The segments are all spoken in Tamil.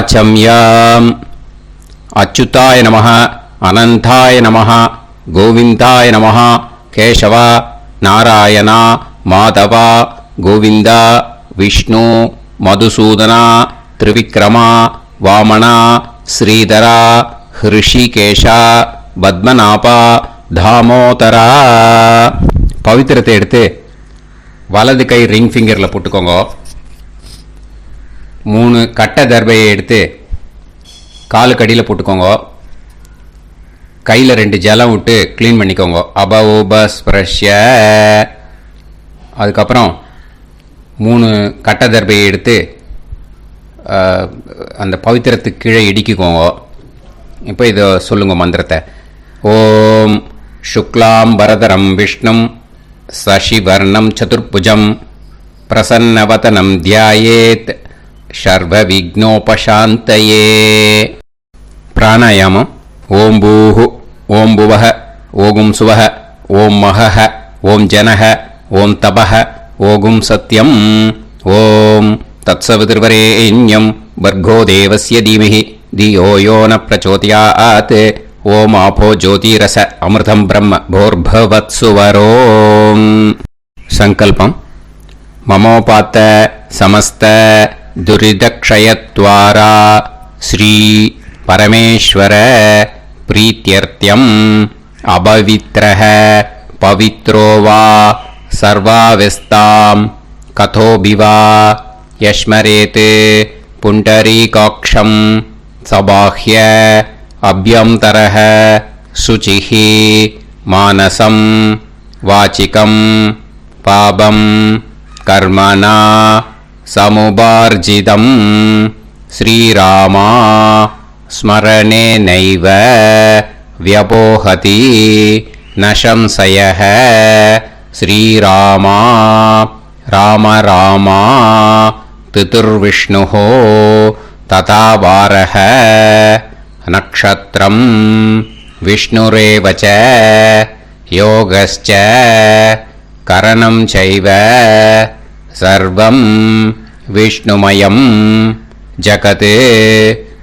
वाचम्याम् अच्युताय नमः अनंताय नमः गोविंदाय नमः केशव नारायण माधव गोविंद विष्णु मधुसूदन त्रिविक्रम वामन श्रीधर ऋषिकेश पद्मनाभ தாமோதர. பவித்திரத்தை எடுத்து வலது கை ரிங் ஃபிங்கரில் போட்டுக்கோங்க. 3 கட்டை தர்பையை எடுத்து காலுக்கடியில் போட்டுக்கோங்க. கையில் 2 ஜலம் விட்டு க்ளீன் பண்ணிக்கோங்க. அபோபஸ்பிரஷ்ய. அதுக்கப்புறம் 3 கட்டை தர்பையை எடுத்து அந்த பவித்திரத்துக்கு கீழே இடிக்கிக்கோங்க. இப்போ இதை சொல்லுங்க மந்திரத்தை. ஓம் शुक्लां वरदरं विष्णुं शशिवर्णं चतुर्भुजं प्रसन्नवदनं ध्यायेत् सर्वविघ्नोपशान्तये. प्राणायामम्. ओं भूः ओं भुवः ओं सुवः ओं महः ओं जनः ओं तपः ओं सत्यम् ओं तत्सवितुर्वरेण्यं भर्गो देवस्य धीमहि धियो यो न प्रचोदयात् ओम आपो ज्योतिरस अमृतं ब्रह्म भोर्भवत्सुवरों. संकल्पम. ममोपात समस्त दुरितक्षयद्वारा श्री परमेश्वर प्रीत्यर्थ्यम् अपवित्रः पवित्रो वा सर्वावस्थां कथोऽभिवा यस्मरेत् पुण्डरीकाक्षं सबाह्य अभ्यंतरः शुचिः मानसं वाचिकं पापं कर्मणा समुपार्जितं श्रीरामा स्मरणेनैव व्यपोहति न संशयः. श्रीरामा राम राम पितुर्विष्णुः तथा वारः नक्षत्रं विष्णुरेव च योगश्च करणं चैव सर्वं विष्णुमयं जगत्.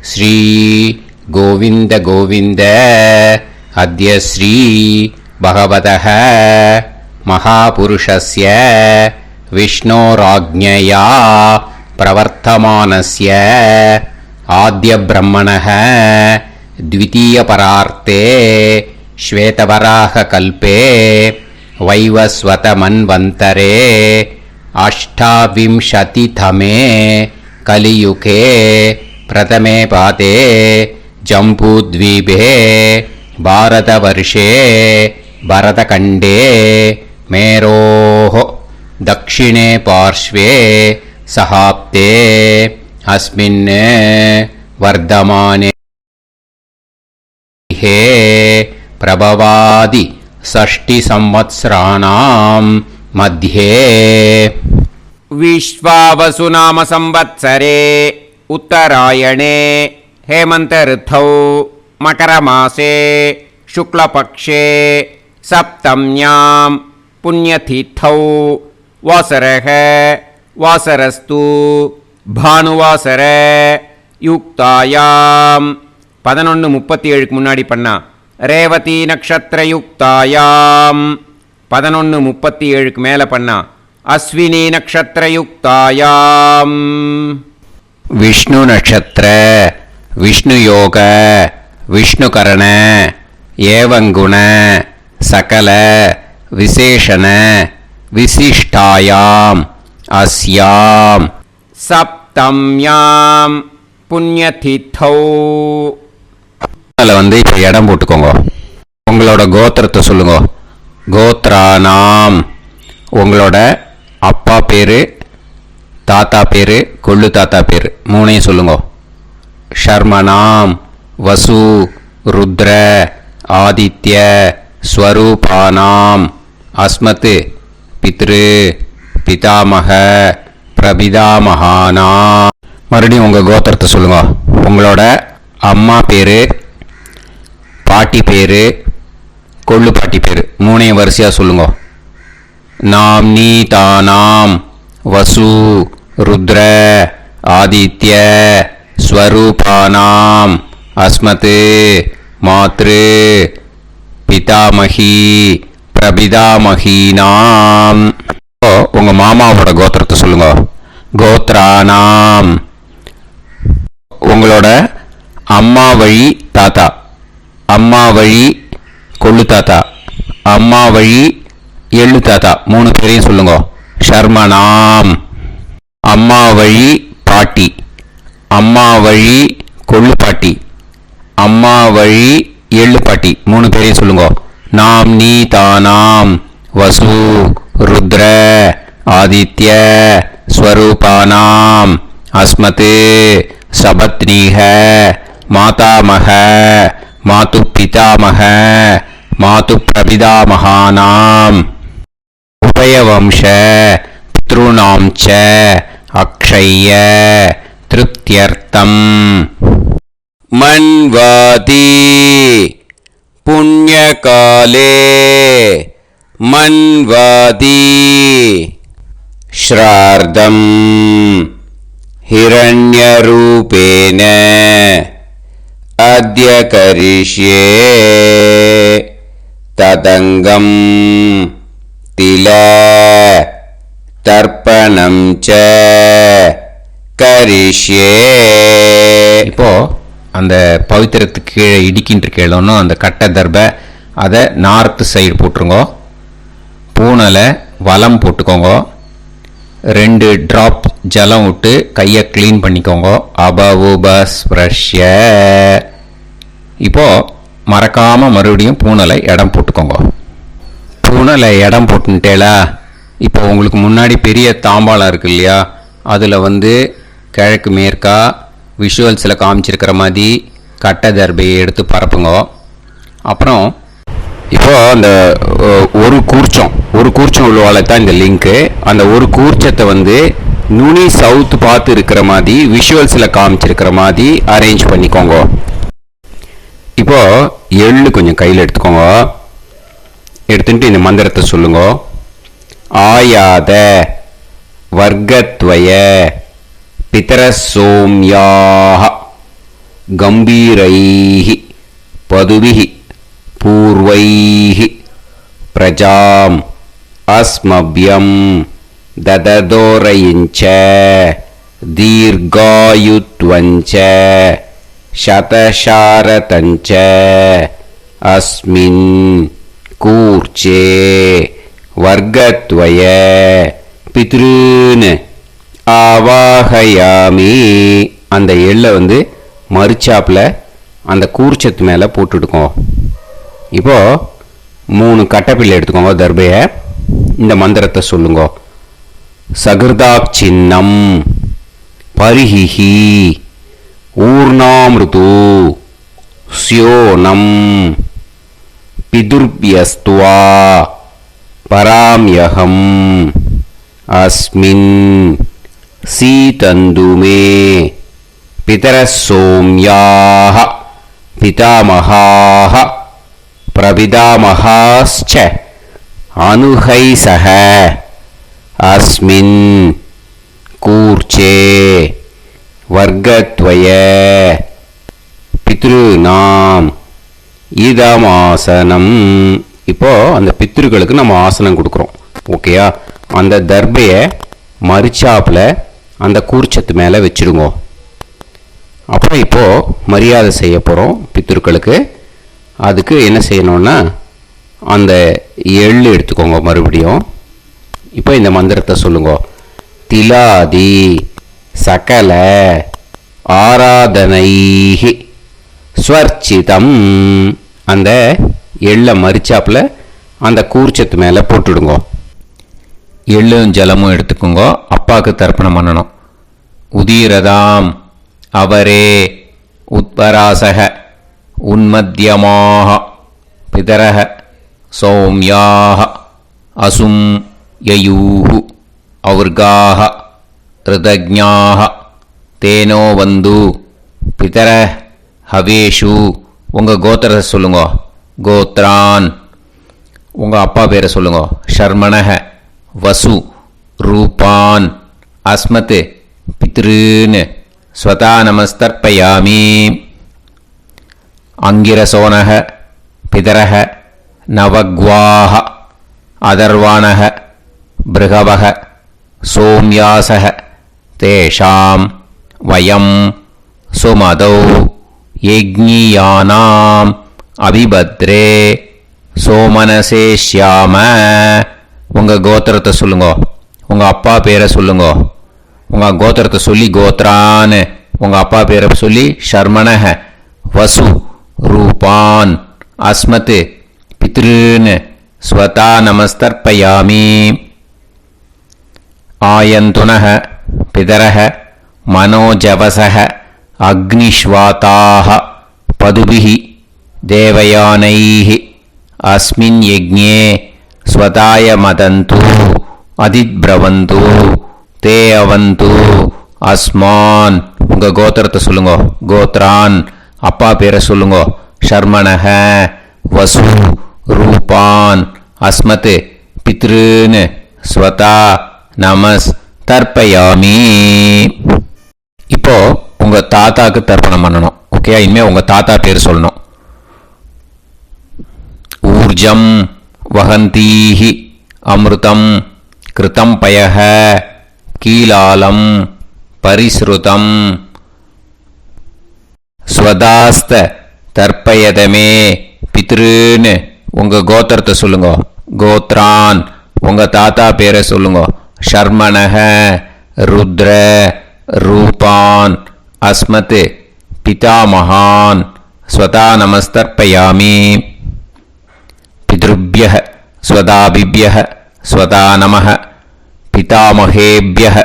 श्री गोविंद गोविंद. अद्य श्री भगवतः महापुरुषस्य विष्णोराज्ञया प्रवर्तमानस्य आद्य ब्रह्मणः द्वितीय परार्थे श्वेतवराह कल्पे वैवस्वत मन्वन्तरे अष्टाविंशतितमे कलियुगे प्रथमे पादे जम्बूद्वीपे भारतवर्षे भरतखण्डे मेरोः दक्षिणे पार्श्वे सहाब्दे अस्मिन् वर्धमाने हे प्रभवादि षष्टि संवत्सराणां मध्ये विश्वावसु नाम संवत्सरे उत्तरायणे हेमंत ऋतौ मकरमासे शुक्लपक्षे सप्तम्यां पुण्यतिथौ वासरः वासरस्तु भानुवासर युक्तायाम 11:37 முன்னாடி பண்ணா. ரேவதி நக்ஷத்திர யுக்தாயாம் 11:37 மேல பண்ணா. அஸ்வினி நக்ஷத்திர யுக்தாயாம். விஷ்ணு நட்சத்திர விஷ்ணு யோக விஷ்ணுகரண ஏவங்குண சகல விசேஷண விசிஷ்டாயாம் அஸ்யாம் சப்தம்யாம் புண்ணியதிதௌ. அதில் இப்போ இடம் போட்டுக்கோங்க. உங்களோட கோத்திரத்தை சொல்லுங்க. கோத்ரானாம். உங்களோட அப்பா பேர், தாத்தா பேர், கொள்ளு தாத்தா பேர் 3ஐயும் சொல்லுங்க. ஷர்மனாம் வசு ருத்ர ஆதித்ய ஸ்வரூபானாம் அஸ்மத் பித்ரு பிதாமக பிரபிதாமகானா. மறுபடியும் உங்கள் கோத்திரத்தை சொல்லுங்க. உங்களோட அம்மா பேர், பாட்டி பேர், கொள்ளு பாட்டி பேர் 3ஐயும் வரிசையாக சொல்லுங்க. நாம் நீ தானாம் வசு ருத்ர ஆதித்ய ஸ்வரூபானாம் அஸ்மத் மாத்ரு பிதாமகி பிரபிதாமகீனாம். உங்க மாமாவோட கோத்திரத்தை சொல்லுங்க. கோத்ரானாம் உங்களோட அம்மா வழி தாத்தா, அம்மா வழி கொள்ளு தாத்தா, அம்மா வழி எள்ளு தாத்தா, 3 பேரையும் சொல்லுங்க. ஷர்மனாம் அம்மா வழி பாட்டி, அம்மா வழி கொள்ளு பாட்டி, அம்மா வழி எள்ளு பாட்டி, 3 பேரையும் சொல்லுங்க. நாம் நீ தானாம் வசு ருத்ர ஆதித்ய ஸ்வரூபானாம் அஸ்மத் சபத்னீஹ மாதாமக மாது பிதாமக மாது பிரபிதாமகானாம் உபயவம்ச பித்ருணாம் ச அக்ஷய்ய திருப்தியர்த்தம். மன்வாதி புண்ணியகாலே மன்வாதி ஸ்ரார்தம் हिरण्यरूपेण अद्य करिष्ये तदङ्गं तिल तर्पणं च करिष्ये. இப்போ அந்த பவித்திரத்துக்கு கீழே இடிக்கின்ற கீழே அந்த கட்டை தர்பை அதை நார்த்து சைடு போட்டுருங்க. பூனலை வலம் போட்டுக்கோங்க. 2 டிராப் ஜலம் விட்டு கையை க்ளீன் பண்ணிக்கோங்க. அபவுபஸ்ப்ரஷ்ய. இப்போ மறக்காம மறுபடியும் பூனலை இடம் போட்டுக்கோங்க. பூனலை இடம் போட்டுட்டேலா. இப்போ உங்களுக்கு முன்னாடி பெரிய தாம்பாளம் இருக்கு இல்லையா, அதில் கிழக்கு மேற்கா விஷுவல்ஸில் காமிச்சிருக்கிற மாதிரி கட்டை தர்பையை எடுத்து பரப்புங்க. அப்புறம் இப்போ அந்த ஒரு கூர்ச்சம் உள்ளவால தான் இந்த லிங்க்கு. அந்த ஒரு கூர்ச்சத்தை நுனி சவுத் பார்த்து இருக்கிற மாதிரி விஷுவல்ஸில் காமிச்சிருக்கிற மாதிரி அரேஞ்ச் பண்ணிக்கோங்க. இப்போ எள்ளு கொஞ்சம் கையில் எடுத்துக்கோங்க. எடுத்துட்டு இந்த மந்திரத்தை சொல்லுங்க. ஆயாத வர்க்கத்வய பிதரசோம்யாக கம்பீரைஹி பதுவிஹி பூர்வைஹி பிரஜாம் அஸ்மப்யம் தததோரயிஞ்ச தீர்காயுத்வஞ்ச சதசாரதஞ்ச அஸ்மின் கூர்ச்சே வர்க்கத்வய பித்ருன் ஆவாஹயாமி. அந்த எள்ளை மறுச்சாப்பில் அந்த கூர்ச்சத்து மேலே போட்டுடுக்கோம். இப்போது 3 கட்டைப்பிள்ளை எடுத்துக்கோங்க. தர்பையை இந்த மந்திரத்தை சொல்லுங்க. சகிருதாக் சின்னம் பரிஹிஹி ஊர்ணாமிருது ஸ்யோனம் பிதுர்பியஸ்துவா பராம்யகம் அஸ்மின் சீதந்துமே பிதரசோம்யாக பிதாமகாः பிரபிதாமகாஸ்ச அனுஹைசஹ அஸ்மின் கூர்ச்சே வர்க்கத்வய பித்ருநாம் இதமாசனம். இப்போ அந்த பித்ருக்களுக்கு நம்ம ஆசனம் கொடுக்குறோம். ஓகேயா? அந்த தர்பையை மறுச்சாப்பில் அந்த கூர்ச்சத்து மேலே வச்சுடுங்க. அப்புறம் இப்போது மரியாதை செய்ய போகிறோம் பித்ருக்களுக்கு. அதுக்கு என்ன செய்யணும்னா அந்த எள்ளு எடுத்துக்கோங்க. மறுபடியும் இப்போ இந்த மந்திரத்தை சொல்லுங்க. திலாதி சகல ஆராதனைஹி ஸ்வர்ச்சிதம். அந்த எள்ளை மரிச்சாப்பில் அந்த கூர்ச்சத்து மேலே போட்டுடுங்க. எள்ளும் ஜலமும் எடுத்துக்கோங்க. அப்பாவுக்கு தர்ப்பணம் பண்ணணும். உதீரதாம் அவரே உத்பராசக உன்மத்தியமாக பிதரக சௌமியாக அசும் யயூஹு அவுர்காக ரிதஜ்ஞாக தேனோ வந்து பிதர ஹவேஷு. உங்கள் கோத்திரத்தை சொல்லுங்க. கோத்ரான். உங்கள் அப்பா பேரை சொல்லுங்க. ஷர்மணக வசு ரூபான் அஸ்மத் பித்ருன்னு ஸ்வதா நமஸ்தர்ப்பயாமி. அங்கிரசோனக பிதரக நவக்வாஹ அதர்வாணக பிருகவக சோம்யாசக தேஷாம் வயம் சுமதௌ யஜ்ஞியானாம் அபிபத்ரே சோமனசேஷ்யாம. உங்கள் கோத்திரத்தை சொல்லுங்க, உங்கள் அப்பா பேரை சொல்லுங்க. உங்கள் கோத்திரத்தை சொல்லி கோத்ரான்னு உங்கள் அப்பா பேரை சொல்லி ஷர்மணஹ வசு ரூபான் அஸ்மத் பித்ருன்னு ஸ்வதா நமஸ்தர்ப்பயாமி. ஆயந்துனஹ பிதரஹ மனோஜவசஹ அக்னிஷ்வாதாஹ பதுபிஹி தேவயானைஹி அஸ்மின் யஜ்ஞே ஸ்வதாய மதந்து அதித்ப்ரவந்து தே அவந்து அஸ்மான். உங்கள் கோத்திரத்தை சொல்லுங்க, கோத்ரான் அப்பா பேரை சொல்லுங்க. ஷர்மணஹ வசு ரூபான் அஸ்மத் பித்ருன்னு ஸ்வதா நமஸ் தர்ப்பயாமி. இப்போ உங்கள் தாத்தாக்கு தர்ப்பணம் பண்ணணும். ஓகே, இனிமேல் உங்கள் தாத்தா பேர் சொல்லணும். ஊர்ஜம் வஹந்தீஹி அமிர்தம் கிருதம் பயஹ கீலாலம் பரிஸ்ருதம் ஸ்வதாஸ்த தர்ப்பயதமே பித்ருன்னு உங்கள் கோத்திரத்தை சொல்லுங்க. கோத்ரான் உங்கள் தாத்தா பேரை சொல்லுங்க. ஷர்மணஹ ருத்ர ரூபான் அஸ்மத் பிதாமகான் ஸ்வதா நமஸ்தர்ப்பயாமி. பித்ருப்யஹ ஸ்வதாபிப்யஹ ஸ்வதா நமஹ பிதாமகேப்யஹ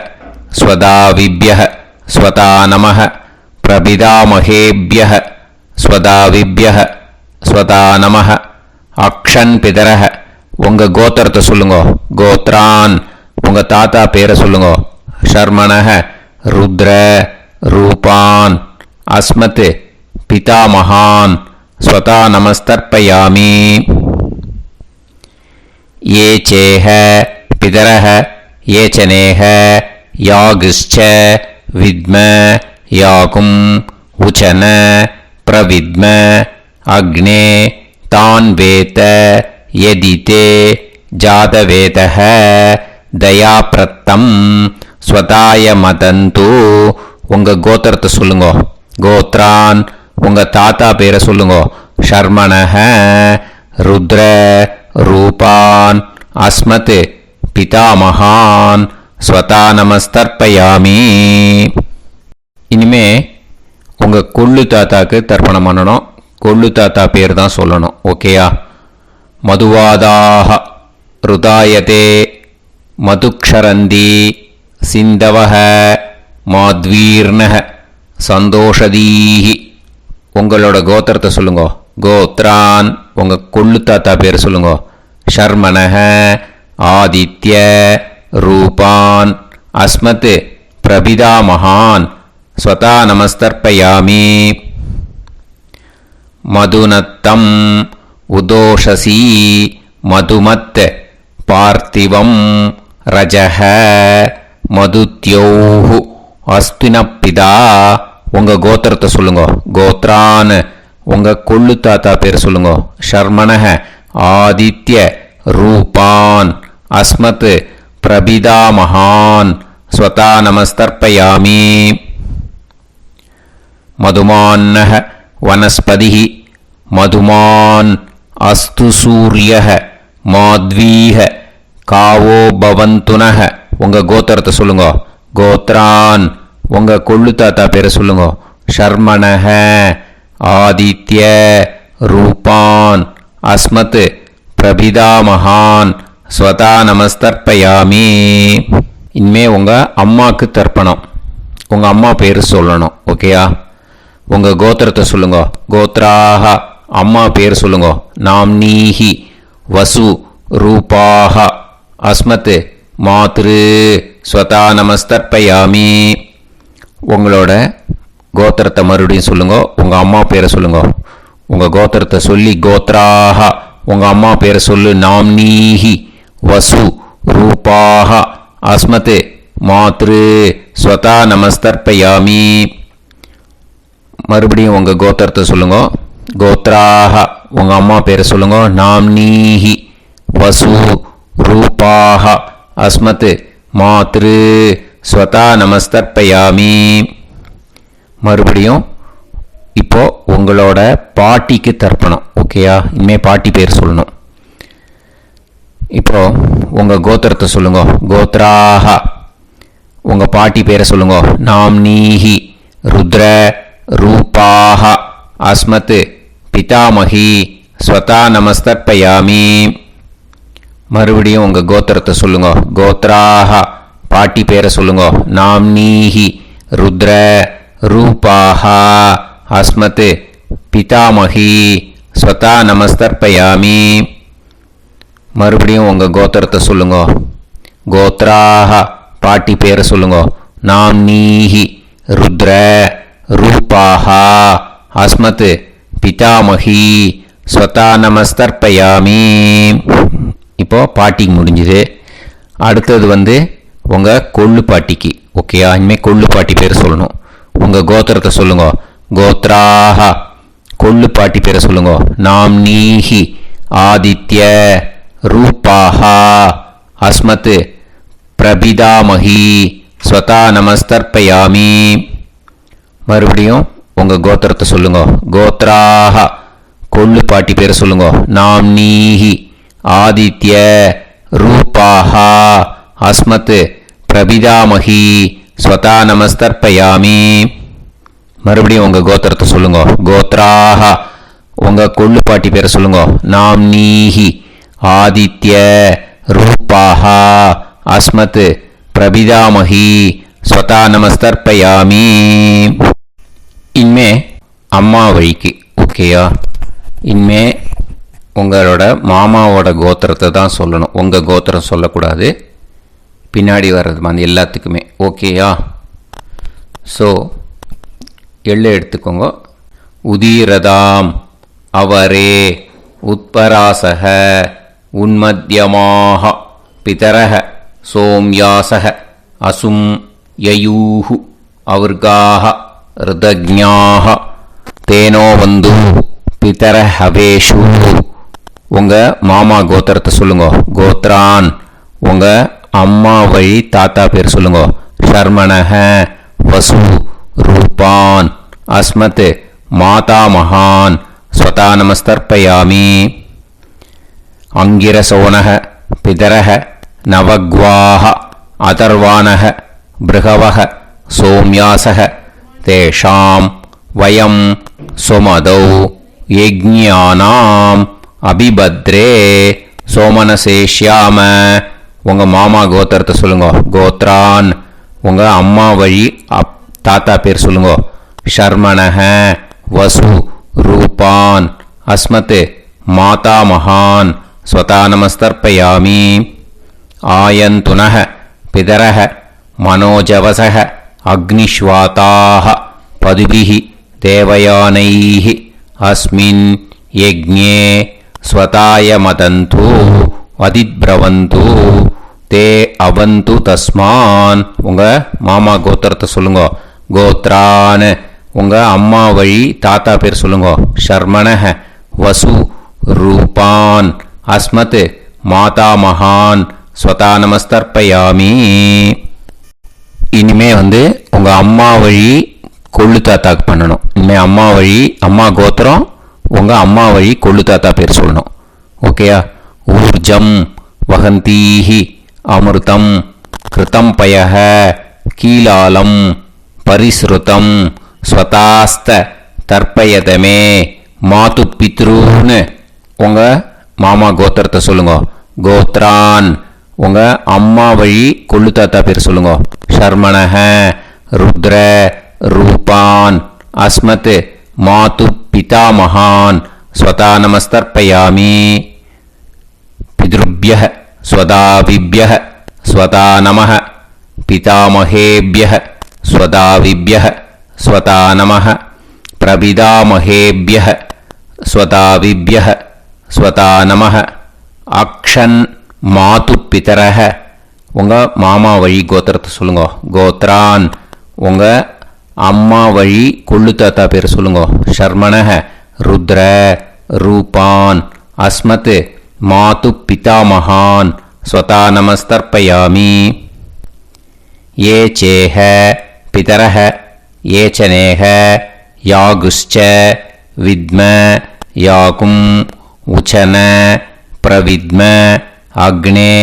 ஸ்வதாவிப்யஹ ஸ்வதா நமஹ பிரபிதாமகேப்யஹ ஸ்வதாவிப்யஹ ஸ்வதா நமஹ. அக்ஷன் பிதரஹ உங்கள் கோத்திரத்தை சொல்லுங்க. கோத்ரான் உங்கள் தாத்தா பேரை சொல்லுங்க. ஷர்மணஹ ருத்ர ரூபான் அஸ்மத் பிதாமகான் ஸ்வதா நமஸ்தர்ப்பயாமி. ये चेह पितरः ये च नेह यागश्च विद्म याकुं उचन प्रविद्म अग्ने तान् वेत यदिते जातवेतः दयाप्रत्तं स्वताय मदन्तु. உங்கள் கோத்திரத்தை சொல்லுங்க. கோத்ரான் உங்கள் தாத்தா பேரை சொல்லுங்க. ஷர்மணஹ ருத்ர ரூபான் அஸ்மத் பிதாமகான் ஸ்வதா நமஸ்தர்ப்பயாமி. இனிமே உங்கள் கொள்ளு தாத்தாக்கு தர்ப்பணம் பண்ணணும். கொள்ளு தாத்தா பேர் தான் சொல்லணும். ஓகேயா? மதுவாதாக ருதாயதே மதுக்ஷரந்தி சிந்தவஹ மாத்வீர்ணஹ சந்தோஷதீஹி. உங்களோட கோத்திரத்தை சொல்லுங்க. கோத்ரான் உங்கள் கொள்ளு தாத்தா பேர் சொல்லுங்க. ஷர்மணஹ ஆதித்ய ரூபான் அஸ்மத் பிரபிதாமகான் ஸ்வதா நமஸ்தர்ப்பயாமி. மதுநத்தம் உதோஷசி மதுமத் பார்த்திவம் ரஜஹ மதுத்யோஹு அஸ்தினப்பிதா. உங்கள் கோத்திரத்தை சொல்லுங்க. கோத்ரான் உங்கள் கொள்ளு தாத்தா பேர் சொல்லுங்க. ஷர்மணஹ ஆதித்ய ரூபான் அஸ்மத் பிரபிதாமகான் ஸ்வதா நமஸ்தர்ப்பயாமி. மதுமான்னஹ வனஸ்பதிஹி மதுமான் அஸ்து சூரியஹ மாத்வீஹ காவோ பவந்துனஹ. உங்கள் கோத்திரத்தை சொல்லுங்க. கோத்ரான் உங்கள் கொள்ளு தாத்தா பேரை சொல்லுங்க. ஷர்மணஹ ஆதித்ய ரூபான் அஸ்மத் பிரபிதாமகான் ஸ்வதா நமஸ்தர்ப்பயாமி. இனிமே உங்கள் அம்மாவுக்கு தர்ப்பணம். உங்கள் அம்மா பேர் சொல்லணும். ஓகேயா? உங்கள் கோத்திரத்தை சொல்லுங்க. கோத்ராக அம்மா பேர் சொல்லுங்க. நாம்னீஹி வசு ரூபாக அஸ்மத் மாத்ரு ஸ்வதா நமஸ்தர்ப்பயாமி. உங்களோட கோத்திரத்தை மறுபடியும் சொல்லுங்க. உங்கள் அம்மா பேரை சொல்லுங்க. உங்கள் கோத்திரத்தை சொல்லி கோத்ராக உங்கள் அம்மா பேரை சொல்லு. நாம்னீஹி வசு ரூபாக அஸ்மத் மாத்ரு ஸ்வதா நமஸ்தர்ப்பயாமி. மறுபடியும் உங்கள் கோத்திரத்தை சொல்லுங்க. கோத்ராஹ உங்கள் அம்மா பேரை சொல்லுங்க. நாம்னீஹி வசு ரூபாஹ அஸ்மத் மாத்ரு ஸ்வதா நமஸ்தர்ப்பயாமி. மறுபடியும் இப்போ உங்களோட பாட்டிக்கு தர்ப்பணம். ஓகேயா? இனிமேல் பாட்டி பேர் சொல்லணும். இப்போ உங்கள் கோத்திரத்தை சொல்லுங்க. கோத்ராஹ உங்கள் பாட்டி பேரை சொல்லுங்க. நாம்னீஹி ருத்ர ரூபாஹ அஸ்மத் பிதாமகி ஸ்வதா நமஸ்தர்ப்பயாமி. மறுபடியும் உங்கள் கோத்திரத்தை சொல்லுங்க. கோத்ராஹ பாட்டி பேரை சொல்லுங்க. நாம்னீஹி ருத்ர ரூபாஹ அஸ்மத் பிதாமகி ஸ்வதா நமஸ்தர்ப்பயாமி. மறுபடியும் உங்கள் கோத்திரத்தை சொல்லுங்க. கோத்ராஹ பாட்டி பேரை சொல்லுங்க. நாம்னீஹி ருத்ர ரூபாஹ அஸ்மத் பிதாமகி ஸ்வதா நமஸ்தர்ப்பயாமி. இப்போ பாட்டிக்கு முடிஞ்சுது. அடுத்தது உங்கள் கொள்ளு பாட்டிக்கு. ஓகேயா? இனிமேல் கொள்ளு பாட்டி பேர் சொல்லணும். உங்கள் கோத்திரத்தை சொல்லுங்க. கோத்ராஹ கொள்ளு பாட்டி பேரை சொல்லுங்க. நாம்னீஹி ஆதித்ய ரூபாஹ அஸ்மத் பிரபிதாமகி ஸ்வதா நமஸ்தர்ப்பயாமி. மறுபடியும் உங்கள் கோத்திரத்தை சொல்லுங்க. கோத்ராஹ கொள்ளு பாட்டி பேரை சொல்லுங்க. நாம்னீஹி ஆதித்ய ரூபாஹ அஸ்மத் பிரபிதாமகி ஸ்வதா நமஸ்தர்ப்பயாமி. மறுபடியும் உங்கள் கோத்திரத்தை சொல்லுங்க. கோத்ராஹ உங்கள் கொள்ளு பாட்டி பேரை சொல்லுங்க. நாம்னீஹி ஆதித்ய ரூபாஹ அஸ்மத் பிரபிதாமகி ஸ்வதா நமஸ்தர்ப்பயாமி. இனிமே அம்மா வழிக்கு. ஓகேயா? இனிமே உங்களோட மாமாவோட கோத்திரத்தை தான் சொல்லணும். உங்கள் கோத்திரம் சொல்லக்கூடாது. பின்னாடி வர்றது எல்லாத்துக்குமே. ஓகேயா? ஸோ எள்ளு எடுத்துக்கோங்க. உதீரதாம் அவரே உத்பராசக உன்மத்யமாக பிதரக சோம்யாசக அசும் யயூஹு அவர்காக ருதஜ்ஞாக தேனோ வந்து பிதர ஹவேஷு. உங்கள் மாமா கோத்திரத்தை சொல்லுங்க. கோத்ரான் உங்கள் அம்மா வழி தாத்தா பேர் சொல்லுங்க. ஷர்மணக வசு ரூபான் அஸ்மத் மாதா மகான் ஸ்வதா நமஸ்தர்ப்பயாமி. அங்கிரசோனக பிதரக நவக்வாஹ அதர்வானக பிருகவக சோம்யாசக தேஷாம் வயம் சுமதௌ யஜ்ஞானாம் அபிபத்ரே சோமனசேஷ்யாம. உங்கள் மாமா கோத்திரத்தை சொல்லுங்க. கோத்ரான் உங்கள் அம்மா வழி தாத்தா பேர் சொல்லுங்க. ஷர்மணக வசு ரூபான் அஸ்மத் மாதா மகான் ஸ்வதா நமஸ்தர்ப்பயாமி. ஆயந்துனக பிதரக மனோஜவசக அக்னிஷ்வாதாஹ பதுபிஹி தேவயானைஹி அஸ்மின் யஜ்ஞே ஸ்வதாய மதந்து அதிப்ரவந்து தே அவந்து தஸ்மான். உங்கள் மாமா கோத்திரத்தை சொல்லுங்க. கோத்ரான் உங்கள் அம்மா வழி தாத்தா பேர் சொல்லுங்க. ஷர்மணக வசு ரூபான் அஸ்மத் மாதா மகான் ஸ்வதா நமஸ்தர்ப்பயாமி. இனிமே உங்கள் அம்மா வழி கொள்ளு தாத்தாக்கு பண்ணணும். இனிமேல் அம்மா வழி அம்மா கோத்திரம் உங்கள் அம்மா வழி கொள்ளு தாத்தா பேர் சொல்லணும். ஓகேயா? ஊர்ஜம் வகந்தீஹி அமிர்தம் கிருதம் பயஹ கீலாலம் பரிஸ்ருதம் ஸ்வதாஸ்த தர்ப்பயதமே மாது பித்ருன்னு. உங்கள் மாமா கோத்திரத்தை சொல்லுங்க. கோத்ரான் உங்கள் அம்மா வழி கொள்ளு தாத்தா பேர் சொல்லுங்க. ஷர்மணக ருத்ர ரூபான் அஸ்மத் மாது பிதாமகான் ஸ்வதா நமஸ்தர்ப்பயாமி. பித்ருப்யः ஸ்வதாவிப்யः ஸ்வதா நமः பிதாமகேப்யः ஸ்வதாவிப்யः ஸ்வதா நமः பிரபிதாமகேப்யः ஸ்வதாவிப்யः ஸ்வதா நமः. அக்ஷன் மாது பிதரக உங்கள் மாமா வழி கோத்திரத்தை சொல்லுங்க. கோத்ரான் உங்கள் அம்மா வழி கொள்ளு தாத்தா பேர் சொல்லுங்க. ஷர்மணஹ ருத்ர ரூபான் அஸ்மத் மாது பிதாமகான் ஸ்வதா நமஸ்தர்ப்பயாமி. ये चेह पितरः ये च नेह यागुश्च विद्म याकुम् उचन प्रविद्म अग्ने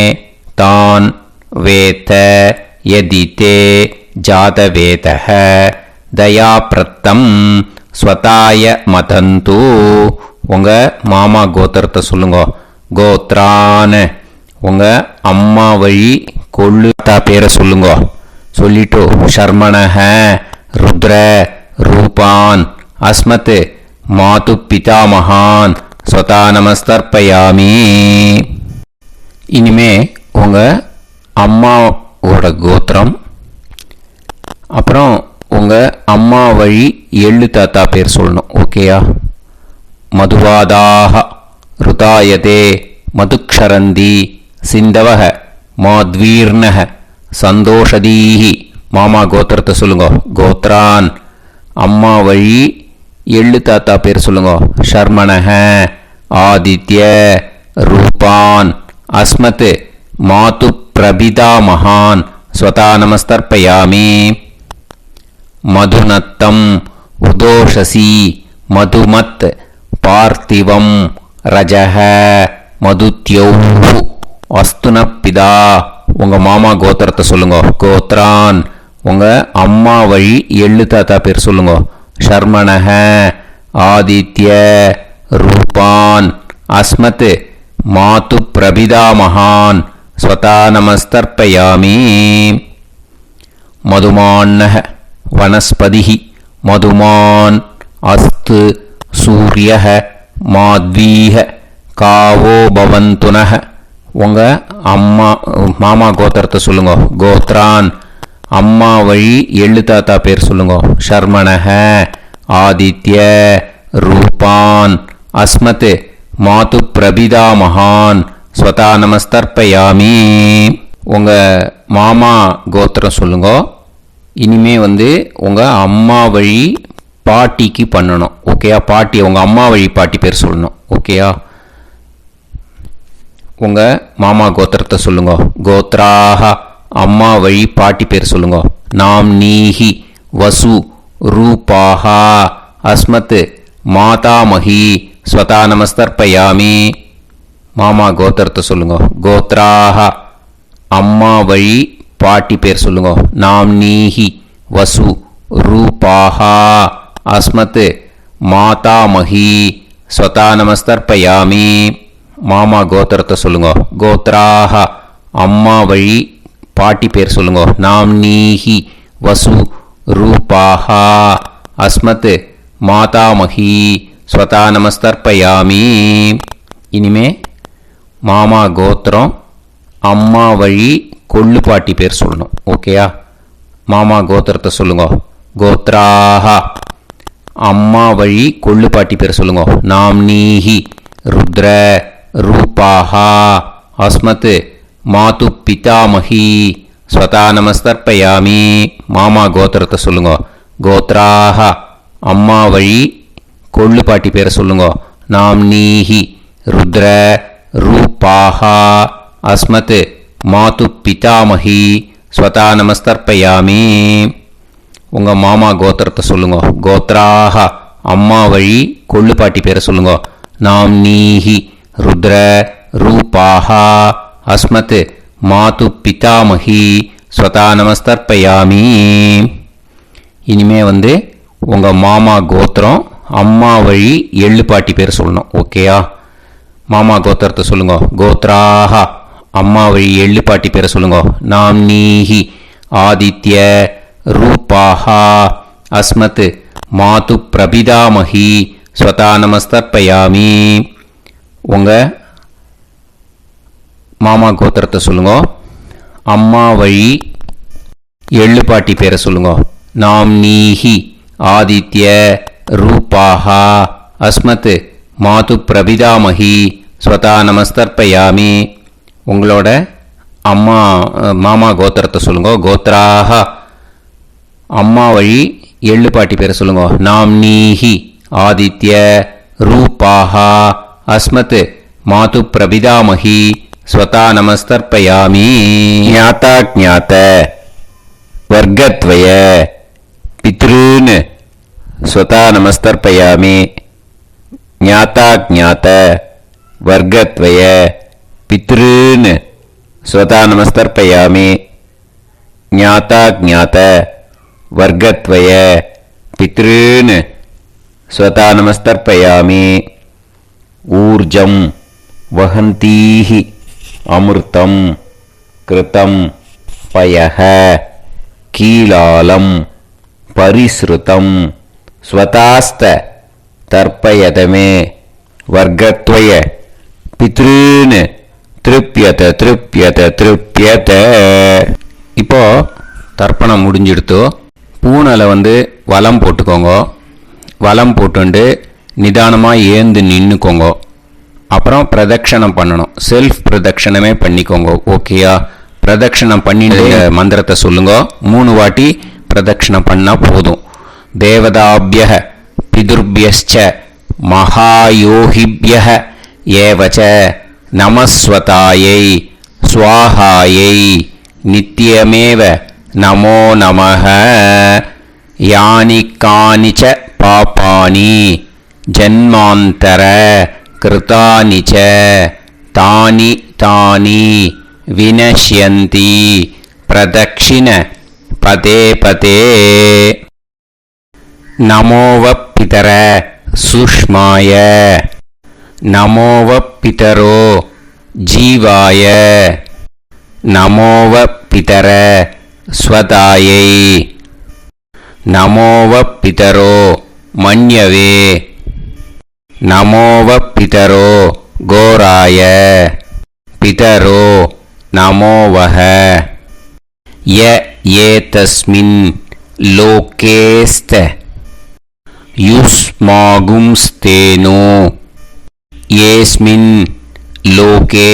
तान् वेत यदिते जातवेतः दयाप्रत्तम् स्वताय मदन्तु. உங்க மாமா கோத்திரத்தை சொல்லுங்க. கோத்ரான் உங்க அம்மா வழி கொள்ளு தாத்தா பேரை சொல்லுங்க. சொல்லிட்டு ஷர்மணஹ ருத்ர ரூபான் அஸ்மத் மாது பிதாமகான் ஸ்வதா நமஸ்தர்ப்பயாமி. இனிமே உங்க அம்மாவோட கோத்திரம், அப்புறம் உங்க அம்மா வழி எள்ளு தாத்தா பேர் சொல்லணும். ஓகேயா? மதுவாதாக ருதாயதே மதுக்ஷரந்தி சிந்தவஹ மாத்வீர்ணஹ சந்தோஷதீஹி. மாமா கோத்திரத்தை சொல்லுங்க. கோத்ரான் அம்மா வழி எள்ளு தாத்தா பேர் சொல்லுங்க. ஷர்மணஹ ஆதித்ய ரூபான் அஸ்மத் மாது பிரபிதாமகான் ஸ்வதா நமஸ்தர்ப்பயாமி. மதுநத்தம் உதோஷசி மதுமத் பார்த்திவம் ரஜஹ மதுத்யௌஹு அஸ்துனப்பிதா. உங்க மாமா கோத்திரத்தை சொல்லுங்க. கோத்ரான் உங்க அம்மா வழி எள்ளு தாத்தா பேர் சொல்லுங்க. ஷர்மணஹ ஆதித்ய ரூபான் அஸ்மத் மாது பிரபிதாமகான் ஸ்வதா நமஸ்தர்ப்பயாமி. மதுமான்னஹ வனஸ்பதிஹி மதுமான் அஸ்து சூரியஹ மாத்வீஹ காவோ பவந்துனஹ. உங்க அம்மா மாமா கோத்திரத்தை சொல்லுங்க. கோத்ரான் அம்மா வழி எள்ளு தாத்தா பேர் சொல்லுங்க. ஷர்மணஹ ஆதித்ய ரூபான் அஸ்மத் மாது பிரபிதாமகான் ஸ்வதா நமஸ்தர்ப்பயாமி. உங்க மாமா கோத்திரம் சொல்லுங்க. இனிமே உங்க அம்மா வழி பாட்டிக்கு பண்ணணும். ஓகேயா? பாட்டி உங்க அம்மா வழி பாட்டி பேர் சொல்லணும். ஓகேயா? உங்க மாமா கோத்திரத்தை சொல்லுங்க. கோத்ராஹ அம்மா வழி பாட்டி பேர் சொல்லுங்க. நாம் நீஹி வசு ரூபாஹா அஸ்மத் மாதாமஹி ஸ்வதா நமஸ்தர்ப்பயாமி. மாமா கோத்திரத்தை சொல்லுங்க. கோத்ராஹ அம்மா வழி பாட்டி பேர் சொல்லுங்க. நாம் நீஹி வசு ரூபாஹா அஸ்மத் மாதாமஹி ஸ்வதா நமஸ்தர்ப்பயாமி. மாமா கோத்திரத்தை சொல்லுங்க. கோத்ராஹ அம்மா வழி பாட்டி பேர் சொல்லுங்க. நாம் நீஹி வசு ரூபாஹா அஸ்மத் மாதாமஹி ஸ்வதா நமஸ்தர்ப்பயாமி. இனிமே மாமா கோத்திரம் அம்மா வழி கொள்ளு பாட்டி பேர் சொல்லணும். ஓகேயா? மாமா கோத்திரத்தை சொல்லுங்க. கோத்ராஹ அம்மா வழி கொள்ளு பாட்டி பேர் சொல்லுங்க. நாம் நீஹி ருத்ர ரூபாஹா அஸ்மத் மாது பிதாமஹி ஸ்வதா நமஸ்தர்ப்பயாமி. மாமா கோத்திரத்தை சொல்லுங்க. கோத்ராஹ அம்மா வழி கொள்ளு பாட்டி பேரை சொல்லுங்க. நாம் நீஹி ருத்ர ரூபாஹா அஸ்மத் மாது பிதாமஹி ஸ்வதா நமஸ்தர்ப்பயாமி. உங்க மாமா கோத்திரத்தை சொல்லுங்க. கோத்ராஹ அம்மா வழி கொள்ளு பாட்டி பேரை சொல்லுங்க. நாம் நீஹி ருத்ர ரூபாஹா அஸ்மத் மாது பிதாமஹி ஸ்வதா நமஸ்தர்ப்பயாமி. இனிமே உங்க மாமா கோத்திரம் அம்மா வழி எள்ளு பாட்டி பேர் சொல்லணும். ஓகேயா? மாமா கோத்திரத்தை சொல்லுங்க. கோத்ராஹ அம்மா வழி எள்ளு பாட்டி பேரை சொல்லுங்க. நாம் நீஹி ஆதித்ய ரூபாஹா அஸ்மத் மாது பிரபிதாமஹி ஸ்வதா நமஸ்தர்ப்பயாமி. உங்க மாமா கோத்திரத்தை சொல்லுங்க. அம்மா வழி எள்ளு பாட்டி பேரை சொல்லுங்க. நாம் நீஹி ஆதித்ய ரூபாஹா அஸ்மத் மாது பிரபிதாமஹி ஸ்வதா நமஸ்தர்ப்பயாமி. உங்களோட மாமா கோத்திரத்தை சொல்லுங்க. கோத்ராஹ அம்மா வழி எள்ளு பாட்டி பேரை சொல்லுங்க. நாம்னீஹி ஆதித்ய ரூபாஹா அஸ்மத் மாது பிரபிதாமஹி ஸ்வதா நமஸ்தர்ப்பயாமி. ஞாதா ஞாத வர்க்கத்வய பித்ருன் ஸ்வதா நமஸ்தர்ப்பயாமி. ஞாதா ஞாத வர்க்கத்வய பித்ருன் ஸ்வதா நமஸ்தர்ப்பயாமி. ஞாதா ஞாத வர்க்கத்வய பித்ருன் ஸ்வதா நமஸ்தர்ப்பயாமி. ஊர்ஜம் வஹந்தீஹி அமிர்தம் கிருதம் பயஹ கீலாலம் பரிஸ்ருதம் ஸ்வதாஸ்த தர்ப்பயதமே வர்க்கத்வய பித்ருன் திருப்யத திருப்யத திருப்யத. இப்போ தர்ப்பணம் முடிஞ்சிடுத்தோ. பூனலை வலம் போட்டுக்கோங்க. வலம் போட்டுண்டு நிதானமாக ஏந்து நின்றுக்கோங்க. அப்புறம் பிரதட்சணம் பண்ணணும். செல்ஃப் பிரதட்சணமே பண்ணிக்கோங்க. ஓகேயா? பிரதட்சணம் பண்ணிட்டு மந்திரத்தை சொல்லுங்க. 3 வாட்டி பிரதட்சணம் பண்ணால் போதும். தேவதாபிய பிதுர்பியஸ்ச மகாயோகிபிய ஏவச்ச நமஸ்வதாயை ஸ்வாஹாயை நித்யமேவ நமோ நமஹ. யானி கானிச்ச பாபானி ஜன்மாந்தர கிருதானி ச தானி தானி வினஷ்யந்தி பிரதக்ஷிண பதே பதே. நமோவ பிதர சுஷ்மாய நமோவ பிதரோ ஜீவாய நமோவ பிதர ஸ்வதாயை நமோவ பிதரோ மன்யவே நமோவ பிதரோ கோராய பிதரோ நமோவஹ. ய ஏதஸ்மின் லோகேஸ்த யுஸ்மாகும்ஸ்தேனோ ஏஸ்மின் லோகே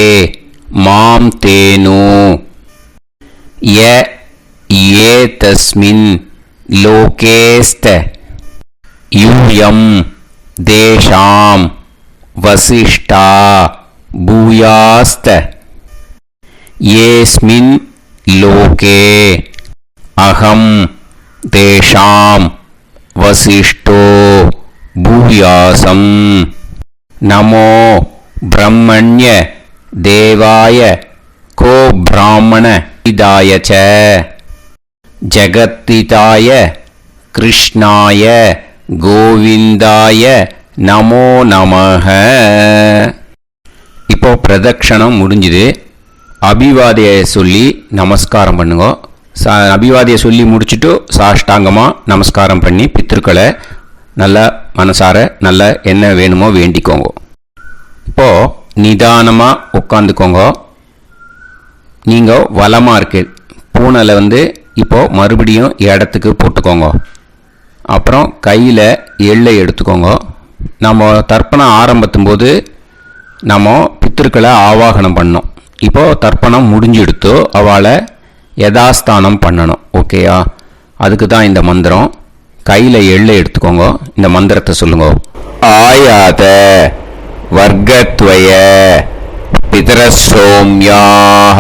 மாம் தேனோ. ய ஏதஸ்மின் லோகேஸ்த யூயம் தேஷாம் வசிஷ்டா பூயாஸ்த. ஏஸ்மின் லோகே அகம் தேஷாம் வசிஷ்டோ பூயாசம். நமோ பிரம்மண்ய தேவாய கோ பிராமண இதாய ச ஜகத்திதாய கிருஷ்ணாய கோவிந்தாய நமோ நமஹ. இப்போ பிரதட்சணம் முடிஞ்சுது. அபிவாதியை சொல்லி நமஸ்காரம் பண்ணுங்க. அபிவாதியை சொல்லி முடிச்சுட்டு சாஷ்டாங்கமாக நமஸ்காரம் பண்ணி பித்ருக்களை நல்லா மனசார நல்லா என்ன வேணுமோ வேண்டிக்கோங்க. இப்போது நிதானமாக உட்காந்துக்கோங்க. நீங்கள் வலமாக இருக்கு பூனலை இப்போது மறுபடியும் இடத்துக்கு போட்டுக்கோங்க. அப்புறம் கையில் எள்ளை எடுத்துக்கோங்க. நம்ம தர்ப்பணம் ஆரம்பத்தும் போது நம்ம பித்திருக்களை ஆவாகனம் பண்ணோம். இப்போது தர்ப்பணம் முடிஞ்செடுத்தோ அவளை யதாஸ்தானம் பண்ணணும். ஓகேயா? அதுக்கு தான் இந்த மந்திரம். கையில் எள்ளை எடுத்துக்கோங்க. இந்த மந்திரத்தை சொல்லுங்க. ஆயாத வர்க்கத்வய பிதரசோம்யாக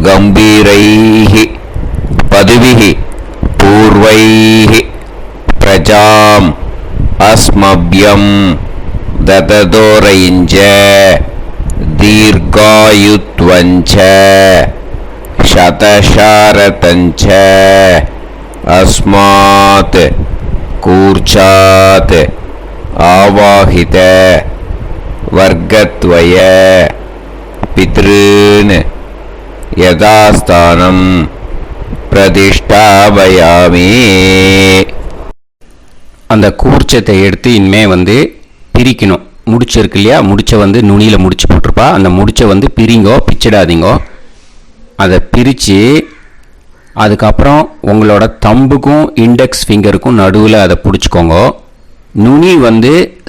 கம்பீரைஹி பதுவிஹி பூர்வைஹி பிரஜாம் அஸ்மப்யம் தததோரைஞ்ச தீர்காயுத்வஞ்ச சதசாரதஞ்ச அஸ்மாத் கூர்ச்சாத் ஆவாஹித வர்க்கத்வய பித்ருன் யதாஸ்தானம் பிரதிஷ்டாபயாமி. அந்த கூர்ச்சத்தை எடுத்து இனிமே பிரிக்கணும். முடிச்சிருக்கு இல்லையா? முடிச்சை நுனியில் முடிச்சு போட்டிருப்பா. அந்த முடிச்சை பிரிங்கோ, பிச்சிடாதீங்கோ. அதை பிரித்து அதுக்கப்புறம் உங்களோட தம்புக்கும் இண்டெக்ஸ் ஃபிங்கருக்கும் நடுவில் அதை பிடிச்சிக்கோங்க. நுனி